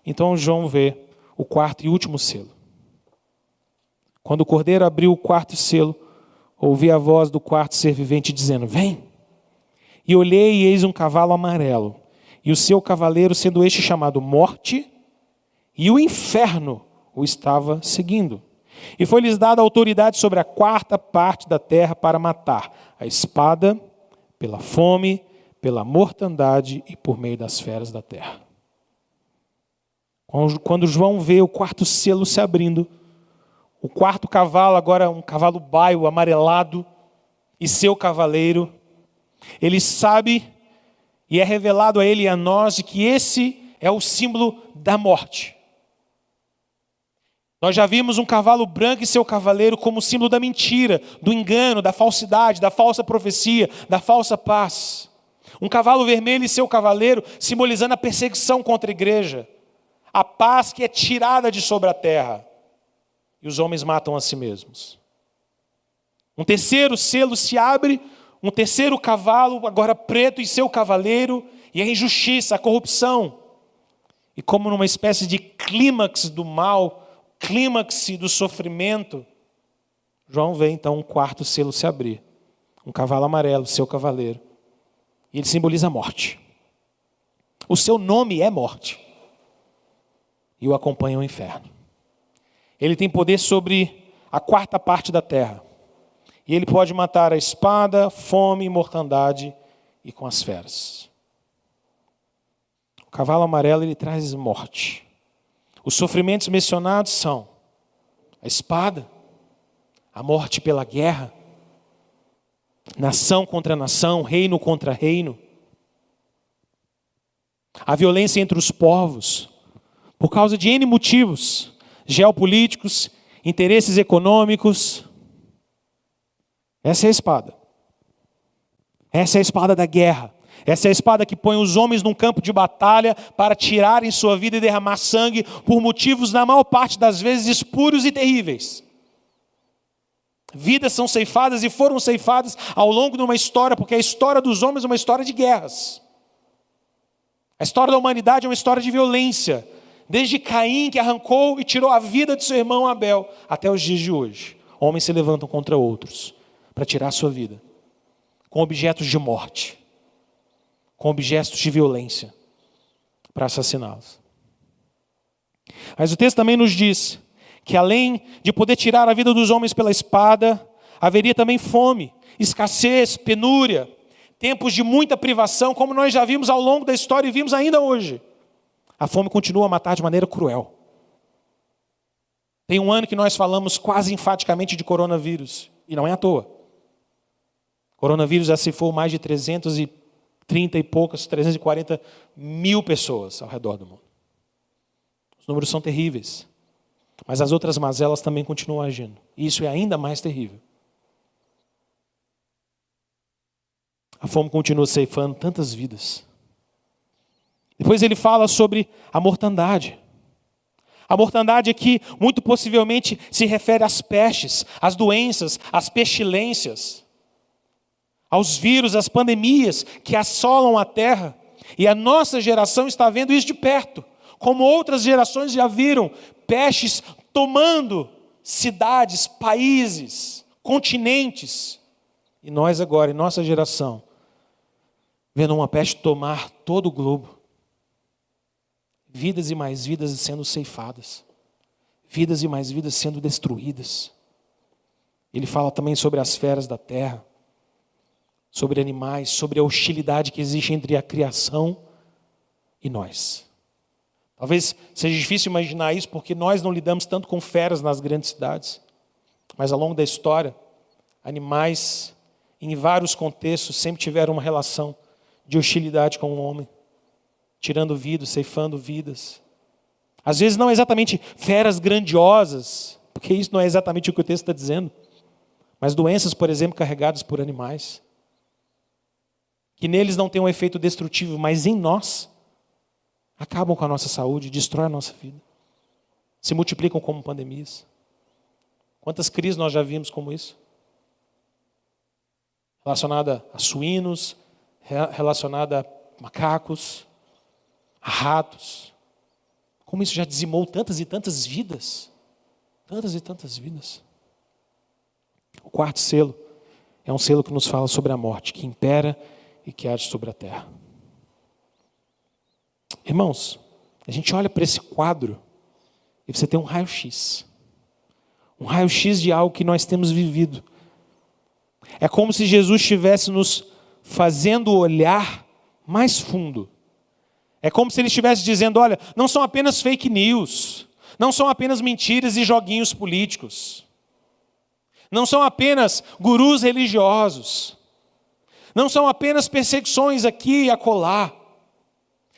Então João vê o quarto e último selo. Quando o cordeiro abriu o quarto selo, ouvi a voz do quarto ser vivente dizendo: vem! E olhei e eis um cavalo amarelo, e o seu cavaleiro, sendo este chamado Morte, e o inferno o estava seguindo. E foi-lhes dada autoridade sobre a quarta parte da terra para matar, a espada, pela fome, pela mortandade e por meio das feras da terra. Quando João vê o quarto selo se abrindo, o quarto cavalo, agora um cavalo baio, amarelado, e seu cavaleiro, ele sabe, e é revelado a ele e a nós, de que esse é o símbolo da morte. Nós já vimos um cavalo branco e seu cavaleiro como símbolo da mentira, do engano, da falsidade, da falsa profecia, da falsa paz. Um cavalo vermelho e seu cavaleiro simbolizando a perseguição contra a igreja, a paz que é tirada de sobre a terra. E os homens matam a si mesmos. Um terceiro selo se abre, um terceiro cavalo, agora preto, e seu cavaleiro, e a injustiça, a corrupção. E como numa espécie de clímax do mal, clímax do sofrimento, João vê então um quarto selo se abrir. Um cavalo amarelo, seu cavaleiro. E ele simboliza a morte. O seu nome é morte. E o acompanha o inferno. Ele tem poder sobre a quarta parte da terra. E ele pode matar a espada, fome, mortandade e com as feras. O cavalo amarelo, ele traz morte. Os sofrimentos mencionados são a espada, a morte pela guerra, nação contra nação, reino contra reino, a violência entre os povos, por causa de N motivos, geopolíticos, interesses econômicos. Essa é a espada. Essa é a espada da guerra. Essa é a espada que põe os homens num campo de batalha para tirarem sua vida e derramar sangue por motivos, na maior parte das vezes, espúrios e terríveis. Vidas são ceifadas e foram ceifadas ao longo de uma história, porque a história dos homens é uma história de guerras. A história da humanidade é uma história de violência. Desde Caim, que arrancou e tirou a vida de seu irmão Abel, até os dias de hoje. Homens se levantam contra outros para tirar a sua vida, com objetos de morte, com objetos de violência, para assassiná-los. Mas o texto também nos diz que além de poder tirar a vida dos homens pela espada, haveria também fome, escassez, penúria, tempos de muita privação, como nós já vimos ao longo da história e vimos ainda hoje. A fome continua a matar de maneira cruel. Tem um ano que nós falamos quase enfaticamente de coronavírus, e não é à toa. Coronavírus já ceifou mais de 330 e poucas, 340 mil pessoas ao redor do mundo. Os números são terríveis. Mas as outras mazelas também continuam agindo. E isso é ainda mais terrível. A fome continua ceifando tantas vidas. Depois ele fala sobre a mortandade. A mortandade aqui, muito possivelmente, se refere às pestes, às doenças, às pestilências, aos vírus, às pandemias que assolam a terra. E a nossa geração está vendo isso de perto, como outras gerações já viram pestes tomando cidades, países, continentes. E nós agora, em nossa geração, vendo uma peste tomar todo o globo. Vidas e mais vidas sendo ceifadas. Vidas e mais vidas sendo destruídas. Ele fala também sobre as feras da terra, sobre animais, sobre a hostilidade que existe entre a criação e nós. Talvez seja difícil imaginar isso porque nós não lidamos tanto com feras nas grandes cidades. Mas ao longo da história, animais, em vários contextos, sempre tiveram uma relação de hostilidade com o homem, tirando vidas, ceifando vidas. Às vezes não exatamente feras grandiosas, porque isso não é exatamente o que o texto está dizendo, mas doenças, por exemplo, carregadas por animais, que neles não tem um efeito destrutivo, mas em nós, acabam com a nossa saúde, destroem a nossa vida, se multiplicam como pandemias. Quantas crises nós já vimos como isso? Relacionada a suínos, relacionada a macacos, a ratos. Como isso já dizimou tantas e tantas vidas. Tantas e tantas vidas. O quarto selo é um selo que nos fala sobre a morte, que impera e que age sobre a terra. Irmãos, a gente olha para esse quadro e você tem um raio-x. Um raio-x de algo que nós temos vivido. É como se Jesus estivesse nos fazendo olhar mais fundo. É como se ele estivesse dizendo, olha, não são apenas fake news, não são apenas mentiras e joguinhos políticos, não são apenas gurus religiosos, não são apenas perseguições aqui e acolá,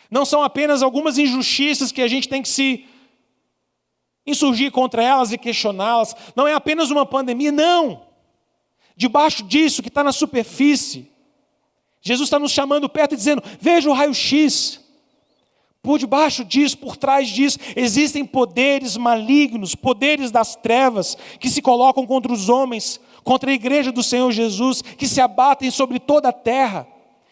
não são apenas algumas injustiças que a gente tem que se insurgir contra elas e questioná-las, não é apenas uma pandemia, não. Debaixo disso que está na superfície, Jesus está nos chamando perto e dizendo, veja o raio-x. Por debaixo disso, por trás disso, existem poderes malignos, poderes das trevas, que se colocam contra os homens, contra a igreja do Senhor Jesus, que se abatem sobre toda a terra.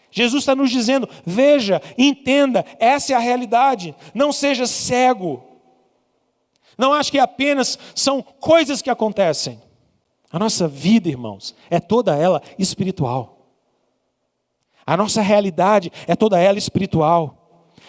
Jesus está nos dizendo, veja, entenda, essa é a realidade, não seja cego. Não acho que apenas são coisas que acontecem. A nossa vida, irmãos, é toda ela espiritual. A nossa realidade é toda ela espiritual.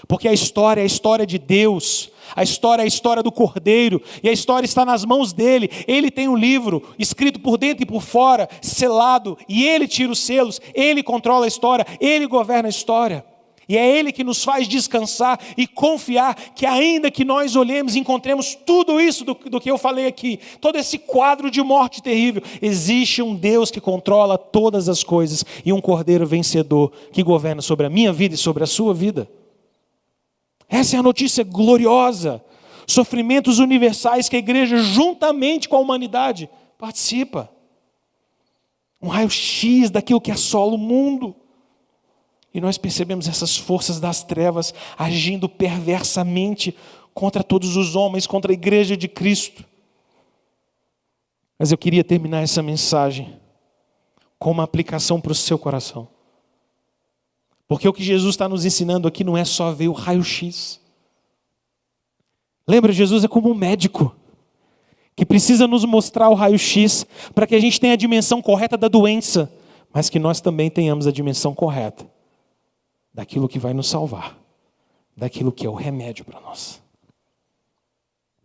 Porque a história é a história de Deus. A história é a história do Cordeiro. E a história está nas mãos dele. Ele tem um livro escrito por dentro e por fora, selado. E ele tira os selos. Ele controla a história. Ele governa a história. E é Ele que nos faz descansar e confiar que ainda que nós olhemos e encontremos tudo isso do que eu falei aqui, todo esse quadro de morte terrível, existe um Deus que controla todas as coisas e um Cordeiro vencedor que governa sobre a minha vida e sobre a sua vida. Essa é a notícia gloriosa, sofrimentos universais que a igreja juntamente com a humanidade participa. Um raio-x daquilo que assola o mundo. E nós percebemos essas forças das trevas agindo perversamente contra todos os homens, contra a igreja de Cristo. Mas eu queria terminar essa mensagem com uma aplicação para o seu coração. Porque o que Jesus está nos ensinando aqui não é só ver o raio-x. Lembra, Jesus é como um médico que precisa nos mostrar o raio-x para que a gente tenha a dimensão correta da doença, mas que nós também tenhamos a dimensão correta daquilo que vai nos salvar, daquilo que é o remédio para nós.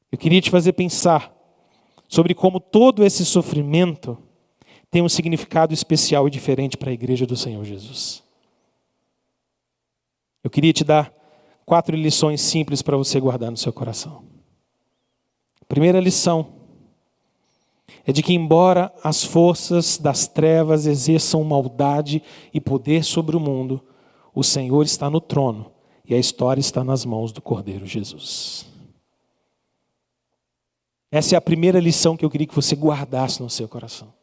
Eu queria te fazer pensar sobre como todo esse sofrimento tem um significado especial e diferente para a igreja do Senhor Jesus. Eu queria te dar 4 lições simples para você guardar no seu coração. A primeira lição é de que, embora as forças das trevas exerçam maldade e poder sobre o mundo, o Senhor está no trono e a história está nas mãos do Cordeiro Jesus. Essa é a primeira lição que eu queria que você guardasse no seu coração.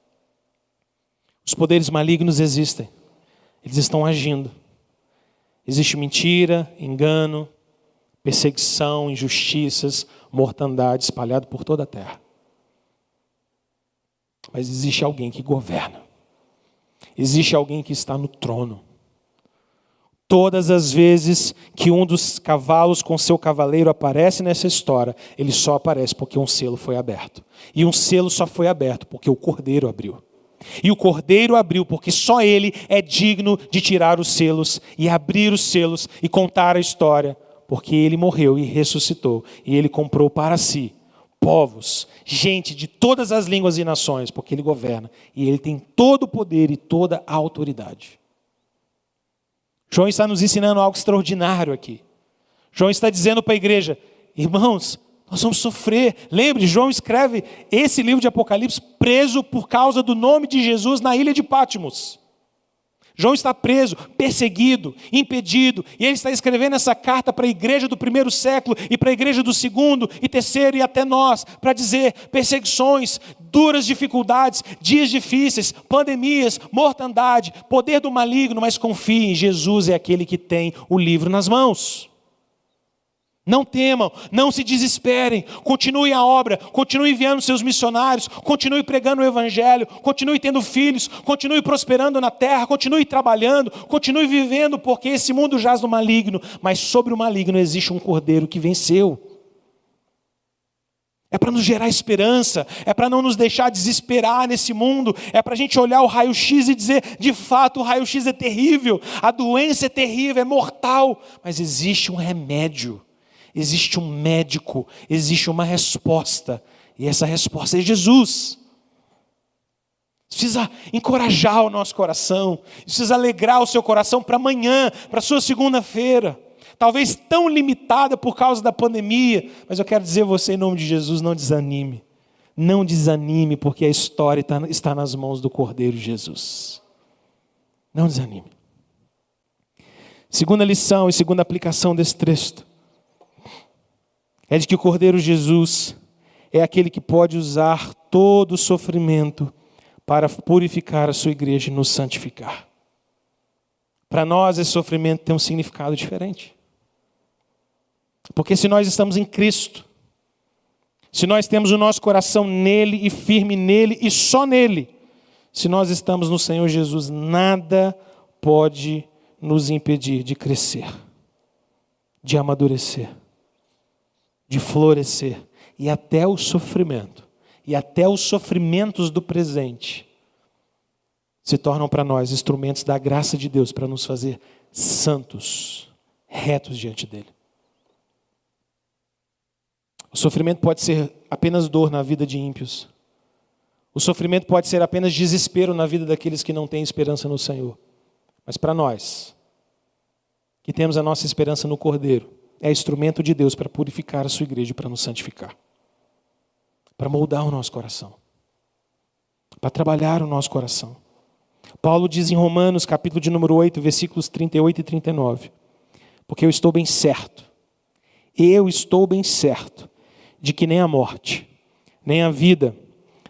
Os poderes malignos existem, eles estão agindo. Existe mentira, engano, perseguição, injustiças, mortandade espalhado por toda a terra. Mas existe alguém que governa. Existe alguém que está no trono. Todas as vezes que um dos cavalos com seu cavaleiro aparece nessa história, ele só aparece porque um selo foi aberto. E um selo só foi aberto porque o Cordeiro abriu. E o Cordeiro abriu porque só ele é digno de tirar os selos e abrir os selos e contar a história. Porque ele morreu e ressuscitou. E ele comprou para si povos, gente de todas as línguas e nações, porque ele governa. E ele tem todo o poder e toda a autoridade. João está nos ensinando algo extraordinário aqui. João está dizendo para a igreja, irmãos, nós vamos sofrer. Lembre, João escreve esse livro de Apocalipse preso por causa do nome de Jesus na ilha de Patmos. João está preso, perseguido, impedido, e ele está escrevendo essa carta para a igreja do primeiro século e para a igreja do segundo e terceiro e até nós, para dizer perseguições, duras dificuldades, dias difíceis, pandemias, mortandade, poder do maligno, mas confiem, Jesus é aquele que tem o livro nas mãos. Não temam, não se desesperem, continue a obra, continue enviando seus missionários, continue pregando o evangelho, continue tendo filhos, continue prosperando na terra, continue trabalhando, continue vivendo, porque esse mundo jaz no maligno, mas sobre o maligno existe um Cordeiro que venceu. É para nos gerar esperança, é para não nos deixar desesperar nesse mundo, é para a gente olhar o raio-x e dizer, de fato o raio-x é terrível, a doença é terrível, é mortal, mas existe um remédio. Existe um médico, existe uma resposta, e essa resposta é Jesus. Precisa encorajar o nosso coração, precisa alegrar o seu coração para amanhã, para a sua segunda-feira, talvez tão limitada por causa da pandemia, mas eu quero dizer a você, em nome de Jesus, não desanime, porque a história está nas mãos do Cordeiro Jesus. Não desanime. Segunda lição e segunda aplicação desse texto, é de que o Cordeiro Jesus é aquele que pode usar todo o sofrimento para purificar a sua igreja e nos santificar. Para nós, esse sofrimento tem um significado diferente. Porque se nós estamos em Cristo, se nós temos o nosso coração nele e firme nele e só nele, se nós estamos no Senhor Jesus, nada pode nos impedir de crescer, de amadurecer, de florescer, e até o sofrimento, e até os sofrimentos do presente, se tornam para nós instrumentos da graça de Deus, para nos fazer santos, retos diante dele. O sofrimento pode ser apenas dor na vida de ímpios, o sofrimento pode ser apenas desespero na vida daqueles que não têm esperança no Senhor, mas para nós, que temos a nossa esperança no Cordeiro, é instrumento de Deus para purificar a sua igreja, para nos santificar, para moldar o nosso coração, para trabalhar o nosso coração. Paulo diz em Romanos, capítulo de número 8, versículos 38 e 39, porque eu estou bem certo de que nem a morte, nem a vida,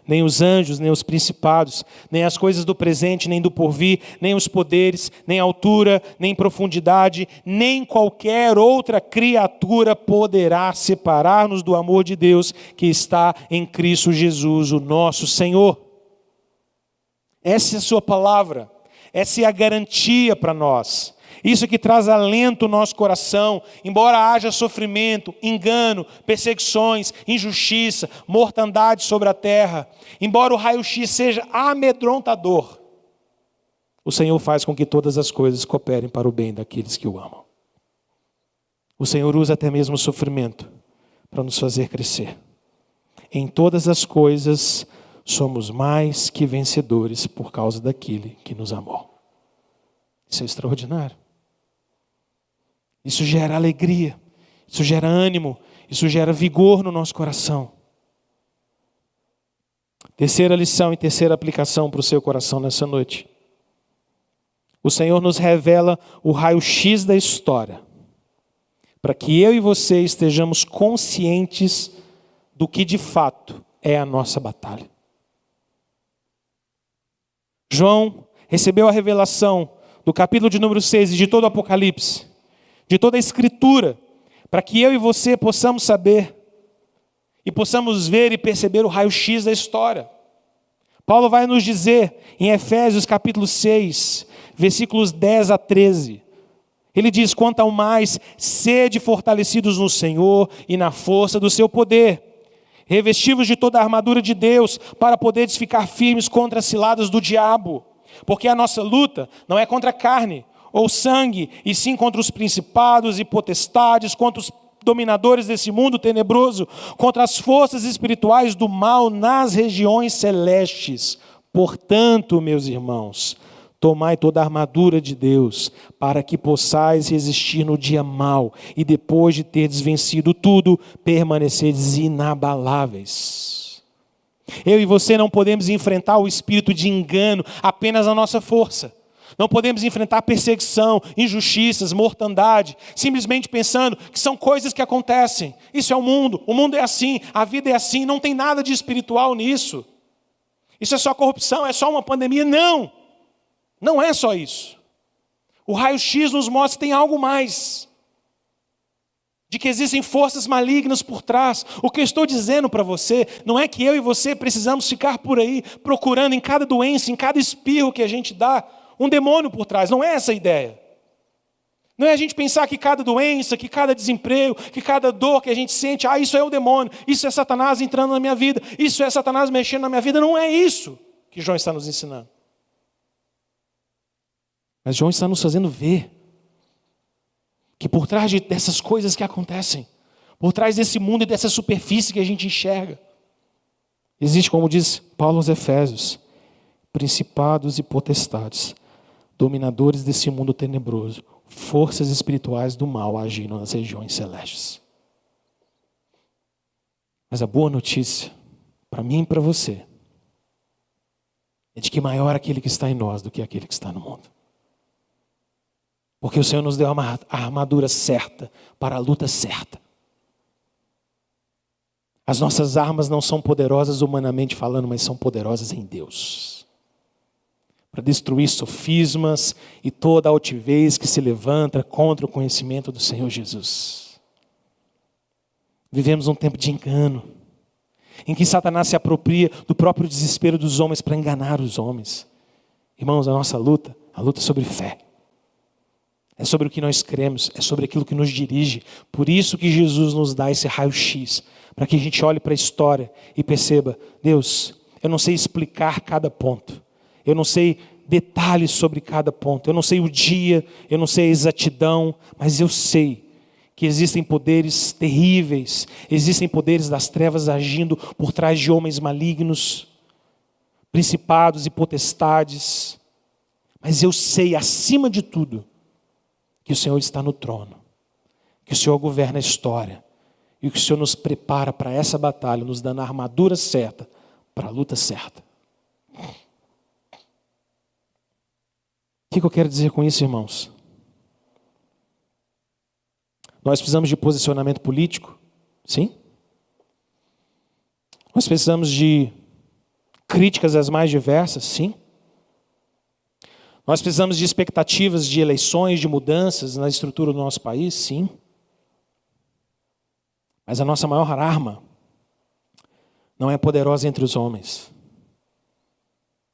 nem os anjos, nem os principados, nem as coisas do presente, nem do porvir, nem os poderes, nem altura, nem profundidade, nem qualquer outra criatura poderá separar-nos do amor de Deus que está em Cristo Jesus, o nosso Senhor. Essa é a sua palavra, essa é a garantia para nós. Isso que traz alento ao nosso coração, embora haja sofrimento, engano, perseguições, injustiça, mortandade sobre a terra, embora o raio-x seja amedrontador, o Senhor faz com que todas as coisas cooperem para o bem daqueles que o amam. O Senhor usa até mesmo o sofrimento para nos fazer crescer. Em todas as coisas somos mais que vencedores por causa daquele que nos amou. Isso é extraordinário. Isso gera alegria, isso gera ânimo, isso gera vigor no nosso coração. Terceira lição e terceira aplicação para o seu coração nessa noite. O Senhor nos revela o raio-x da história, para que eu e você estejamos conscientes do que de fato é a nossa batalha. João recebeu a revelação do capítulo de número 6 e de todo o Apocalipse, de toda a Escritura, para que eu e você possamos saber e possamos ver e perceber o raio-x da história. Paulo vai nos dizer em Efésios capítulo 6, versículos 10 a 13. Ele diz: quanto ao mais, sede fortalecidos no Senhor e na força do seu poder, revestivos de toda a armadura de Deus, para poderes ficar firmes contra as ciladas do diabo. Porque a nossa luta não é contra a carne ou sangue, e sim contra os principados e potestades, contra os dominadores desse mundo tenebroso, contra as forças espirituais do mal nas regiões celestes. Portanto, meus irmãos, tomai toda a armadura de Deus, para que possais resistir no dia mau, e depois de teres vencido tudo, permaneceres inabaláveis. Eu e você não podemos enfrentar o espírito de engano apenas na nossa força. Não podemos enfrentar perseguição, injustiças, mortandade, simplesmente pensando que são coisas que acontecem. Isso é o mundo é assim, a vida é assim, não tem nada de espiritual nisso. Isso é só corrupção, é só uma pandemia. Não, não é só isso. O raio-x nos mostra que tem algo mais. De que existem forças malignas por trás. O que eu estou dizendo para você, não é que eu e você precisamos ficar por aí procurando em cada doença, em cada espirro que a gente dá, um demônio por trás. Não é essa a ideia. Não é a gente pensar que cada doença, que cada desemprego, que cada dor que a gente sente, isso é o demônio, isso é Satanás entrando na minha vida, isso é Satanás mexendo na minha vida. Não é isso que João está nos ensinando. Mas João está nos fazendo ver que por trás dessas coisas que acontecem, por trás desse mundo e dessa superfície que a gente enxerga, existe, como diz Paulo aos Efésios, principados e potestades, dominadores desse mundo tenebroso, forças espirituais do mal agindo nas regiões celestes. Mas a boa notícia, para mim e para você, é de que maior aquele que está em nós do que aquele que está no mundo. Porque o Senhor nos deu a armadura certa para a luta certa. As nossas armas não são poderosas humanamente falando, mas são poderosas em Deus. Para destruir sofismas e toda a altivez que se levanta contra o conhecimento do Senhor Jesus. Vivemos um tempo de engano, em que Satanás se apropria do próprio desespero dos homens para enganar os homens. Irmãos, a nossa luta, a luta é sobre fé. É sobre o que nós cremos, é sobre aquilo que nos dirige. Por isso que Jesus nos dá esse raio-x, para que a gente olhe para a história e perceba: Deus, eu não sei explicar cada ponto. Eu não sei detalhes sobre cada ponto. Eu não sei o dia, eu não sei a exatidão, mas eu sei que existem poderes terríveis, existem poderes das trevas agindo por trás de homens malignos, principados e potestades. Mas eu sei, acima de tudo, que o Senhor está no trono, que o Senhor governa a história, e que o Senhor nos prepara para essa batalha, nos dando a armadura certa, para a luta certa. O que eu quero dizer com isso, irmãos? Nós precisamos de posicionamento político, sim. Nós precisamos de críticas as mais diversas, sim. Nós precisamos de expectativas de eleições, de mudanças na estrutura do nosso país, sim. Mas a nossa maior arma não é poderosa entre os homens.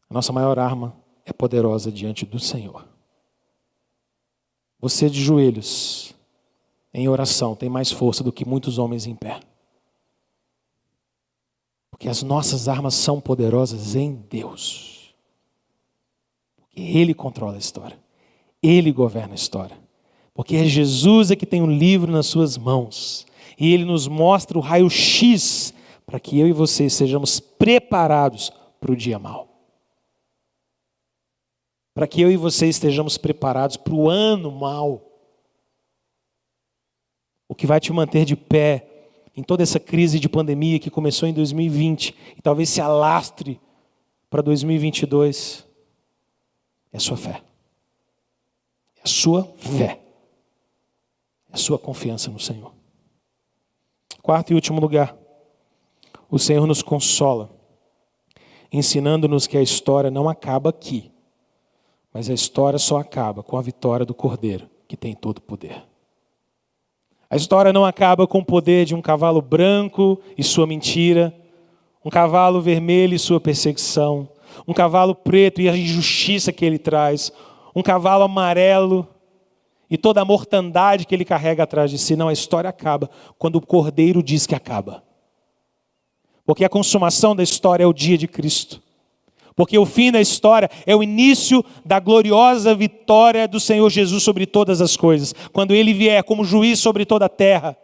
A nossa maior arma é poderosa diante do Senhor. Você de joelhos, em oração, tem mais força do que muitos homens em pé. Porque as nossas armas são poderosas em Deus. Porque Ele controla a história. Ele governa a história. Porque é Jesus que tem um livro nas suas mãos. E Ele nos mostra o raio-x para que eu e você sejamos preparados para o dia mau. Para que eu e você estejamos preparados para o ano mau. O que vai te manter de pé em toda essa crise de pandemia que começou em 2020 e talvez se alastre para 2022 é a sua fé. É a sua fé. É a sua confiança no Senhor. Quarto e último lugar, o Senhor nos consola, ensinando-nos que a história não acaba aqui, mas a história só acaba com a vitória do Cordeiro, que tem todo o poder. A história não acaba com o poder de um cavalo branco e sua mentira, um cavalo vermelho e sua perseguição, um cavalo preto e a injustiça que ele traz, um cavalo amarelo e toda a mortandade que ele carrega atrás de si. Não, a história acaba quando o Cordeiro diz que acaba. Porque a consumação da história é o dia de Cristo. Porque o fim da história é o início da gloriosa vitória do Senhor Jesus sobre todas as coisas. Quando Ele vier como juiz sobre toda a terra.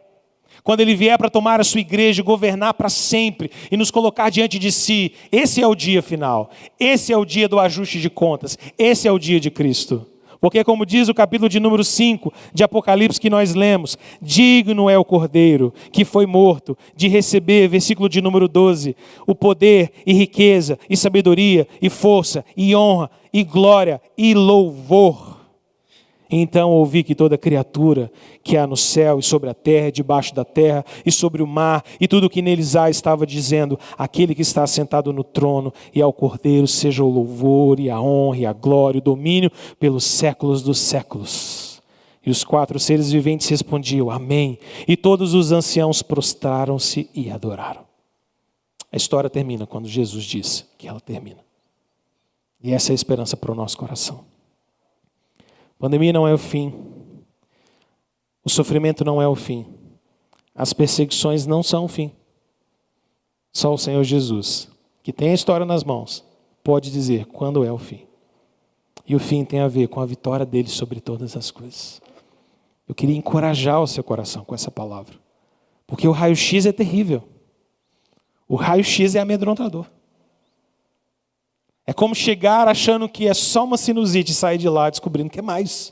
Quando Ele vier para tomar a sua igreja e governar para sempre. E nos colocar diante de si. Esse é o dia final. Esse é o dia do ajuste de contas. Esse é o dia de Cristo. Porque como diz o capítulo de número 5 de Apocalipse que nós lemos, digno é o Cordeiro que foi morto de receber, versículo de número 12, o poder e riqueza e sabedoria e força e honra e glória e louvor. Então ouvi que toda criatura que há no céu e sobre a terra, debaixo da terra e sobre o mar e tudo o que neles há estava dizendo, aquele que está sentado no trono e ao Cordeiro seja o louvor e a honra e a glória e o domínio pelos séculos dos séculos. E os 4 seres viventes respondiam, amém. E todos os anciãos prostraram-se e adoraram. A história termina quando Jesus disse que ela termina. E essa é a esperança para o nosso coração. A pandemia não é o fim. O sofrimento não é o fim. As perseguições não são o fim. Só o Senhor Jesus, que tem a história nas mãos, pode dizer quando é o fim. E o fim tem a ver com a vitória dele sobre todas as coisas. Eu queria encorajar o seu coração com essa palavra. Porque o raio-x é terrível. O raio-x é amedrontador. É como chegar achando que é só uma sinusite e sair de lá descobrindo que é mais.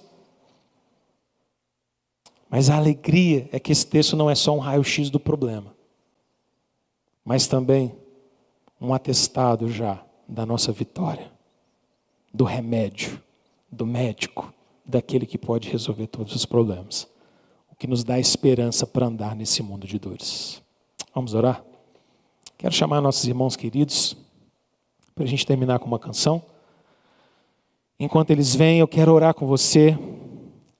Mas a alegria é que esse texto não é só um raio-x do problema, mas também um atestado já da nossa vitória, do remédio, do médico, daquele que pode resolver todos os problemas. O que nos dá esperança para andar nesse mundo de dores. Vamos orar? Quero chamar nossos irmãos queridos para a gente terminar com uma canção. Enquanto eles vêm, eu quero orar com você.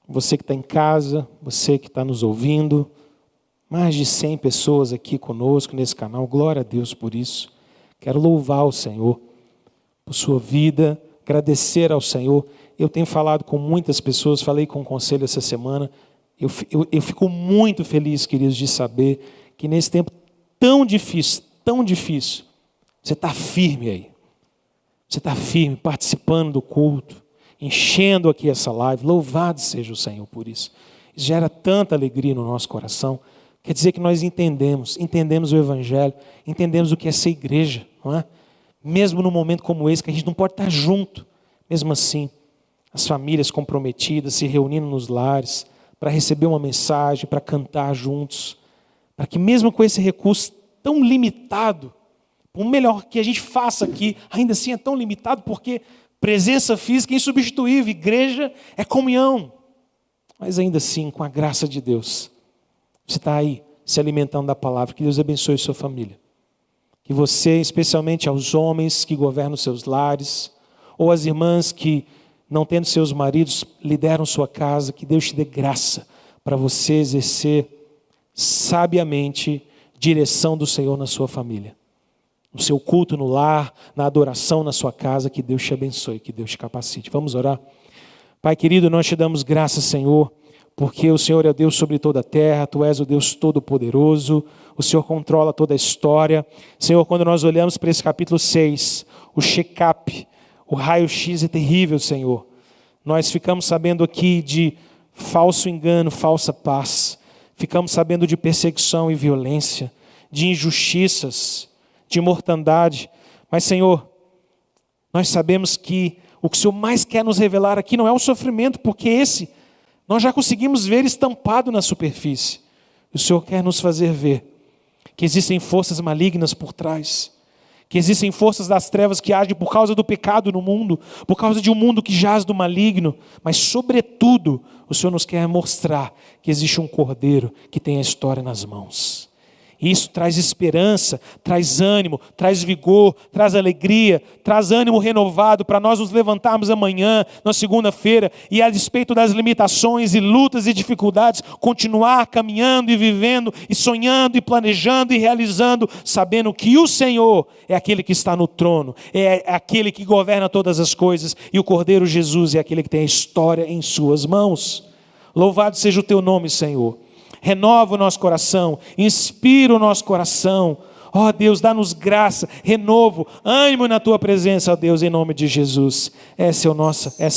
Você que está em casa, você que está nos ouvindo. Mais de 100 pessoas aqui conosco nesse canal. Glória a Deus por isso. Quero louvar o Senhor por sua vida, agradecer ao Senhor. Eu tenho falado com muitas pessoas, falei com o conselho essa semana. Eu fico muito feliz, queridos, de saber que nesse tempo tão difícil, você está firme aí. Você está firme, participando do culto, enchendo aqui essa live. Louvado seja o Senhor por isso. Isso gera tanta alegria no nosso coração. Quer dizer que nós entendemos o Evangelho, entendemos o que é ser igreja, não é? Mesmo num momento como esse, que a gente não pode estar junto. Mesmo assim, as famílias comprometidas, se reunindo nos lares, para receber uma mensagem, para cantar juntos. Para que mesmo com esse recurso tão limitado, o melhor que a gente faça aqui, ainda assim é tão limitado, porque presença física é insubstituível, igreja é comunhão. Mas ainda assim, com a graça de Deus, você está aí se alimentando da palavra. Que Deus abençoe sua família. Que você, especialmente aos homens que governam seus lares, ou as irmãs que, não tendo seus maridos, lideram sua casa, que Deus te dê graça para você exercer sabiamente direção do Senhor na sua família. No seu culto no lar, na adoração na sua casa, que Deus te abençoe, que Deus te capacite. Vamos orar? Pai querido, nós te damos graças, Senhor, porque o Senhor é o Deus sobre toda a terra, Tu és o Deus todo-poderoso, o Senhor controla toda a história. Senhor, quando nós olhamos para esse capítulo 6, o check-up, o raio-x é terrível, Senhor. Nós ficamos sabendo aqui de falso engano, falsa paz. Ficamos sabendo de perseguição e violência, de injustiças, de mortandade. Mas, Senhor, nós sabemos que o que o Senhor mais quer nos revelar aqui não é o sofrimento, porque esse nós já conseguimos ver estampado na superfície. O Senhor quer nos fazer ver que existem forças malignas por trás, que existem forças das trevas que agem por causa do pecado no mundo, por causa de um mundo que jaz do maligno, mas sobretudo o Senhor nos quer mostrar que existe um Cordeiro que tem a história nas mãos. Isso traz esperança, traz ânimo, traz vigor, traz alegria, traz ânimo renovado para nós nos levantarmos amanhã, na segunda-feira, e a despeito das limitações e lutas e dificuldades, continuar caminhando e vivendo e sonhando e planejando e realizando, sabendo que o Senhor é aquele que está no trono, é aquele que governa todas as coisas, e o Cordeiro Jesus é aquele que tem a história em suas mãos. Louvado seja o teu nome, Senhor. Renova o nosso coração, inspira o nosso coração. Ó Deus, dá-nos graça, renovo, ânimo na Tua presença, ó Deus, em nome de Jesus. Essa é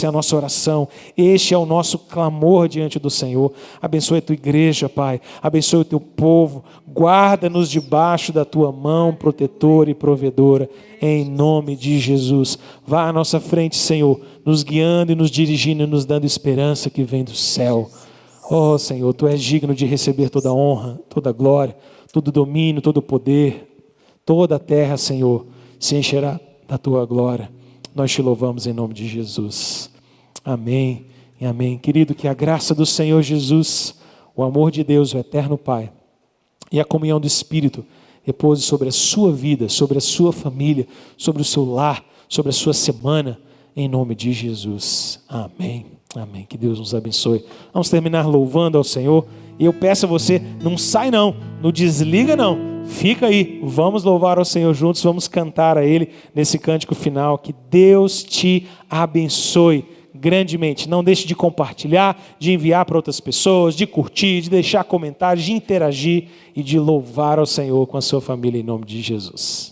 a nossa oração, este é o nosso clamor diante do Senhor. Abençoe a Tua igreja, Pai, abençoe o Teu povo, guarda-nos debaixo da Tua mão protetora e provedora, em nome de Jesus. Vá à nossa frente, Senhor, nos guiando e nos dirigindo e nos dando esperança que vem do céu. Ó Senhor, Tu és digno de receber toda a honra, toda a glória, todo o domínio, todo o poder. Toda a terra, Senhor, se encherá da Tua glória. Nós Te louvamos em nome de Jesus. Amém e amém. Querido, que a graça do Senhor Jesus, o amor de Deus, o eterno Pai, e a comunhão do Espírito repouse sobre a sua vida, sobre a sua família, sobre o seu lar, sobre a sua semana, em nome de Jesus. Amém. Amém. Que Deus nos abençoe. Vamos terminar louvando ao Senhor. E eu peço a você, não sai não desliga não. Fica aí, vamos louvar ao Senhor juntos, vamos cantar a Ele nesse cântico final. Que Deus te abençoe grandemente. Não deixe de compartilhar, de enviar para outras pessoas, de curtir, de deixar comentários, de interagir e de louvar ao Senhor com a sua família em nome de Jesus.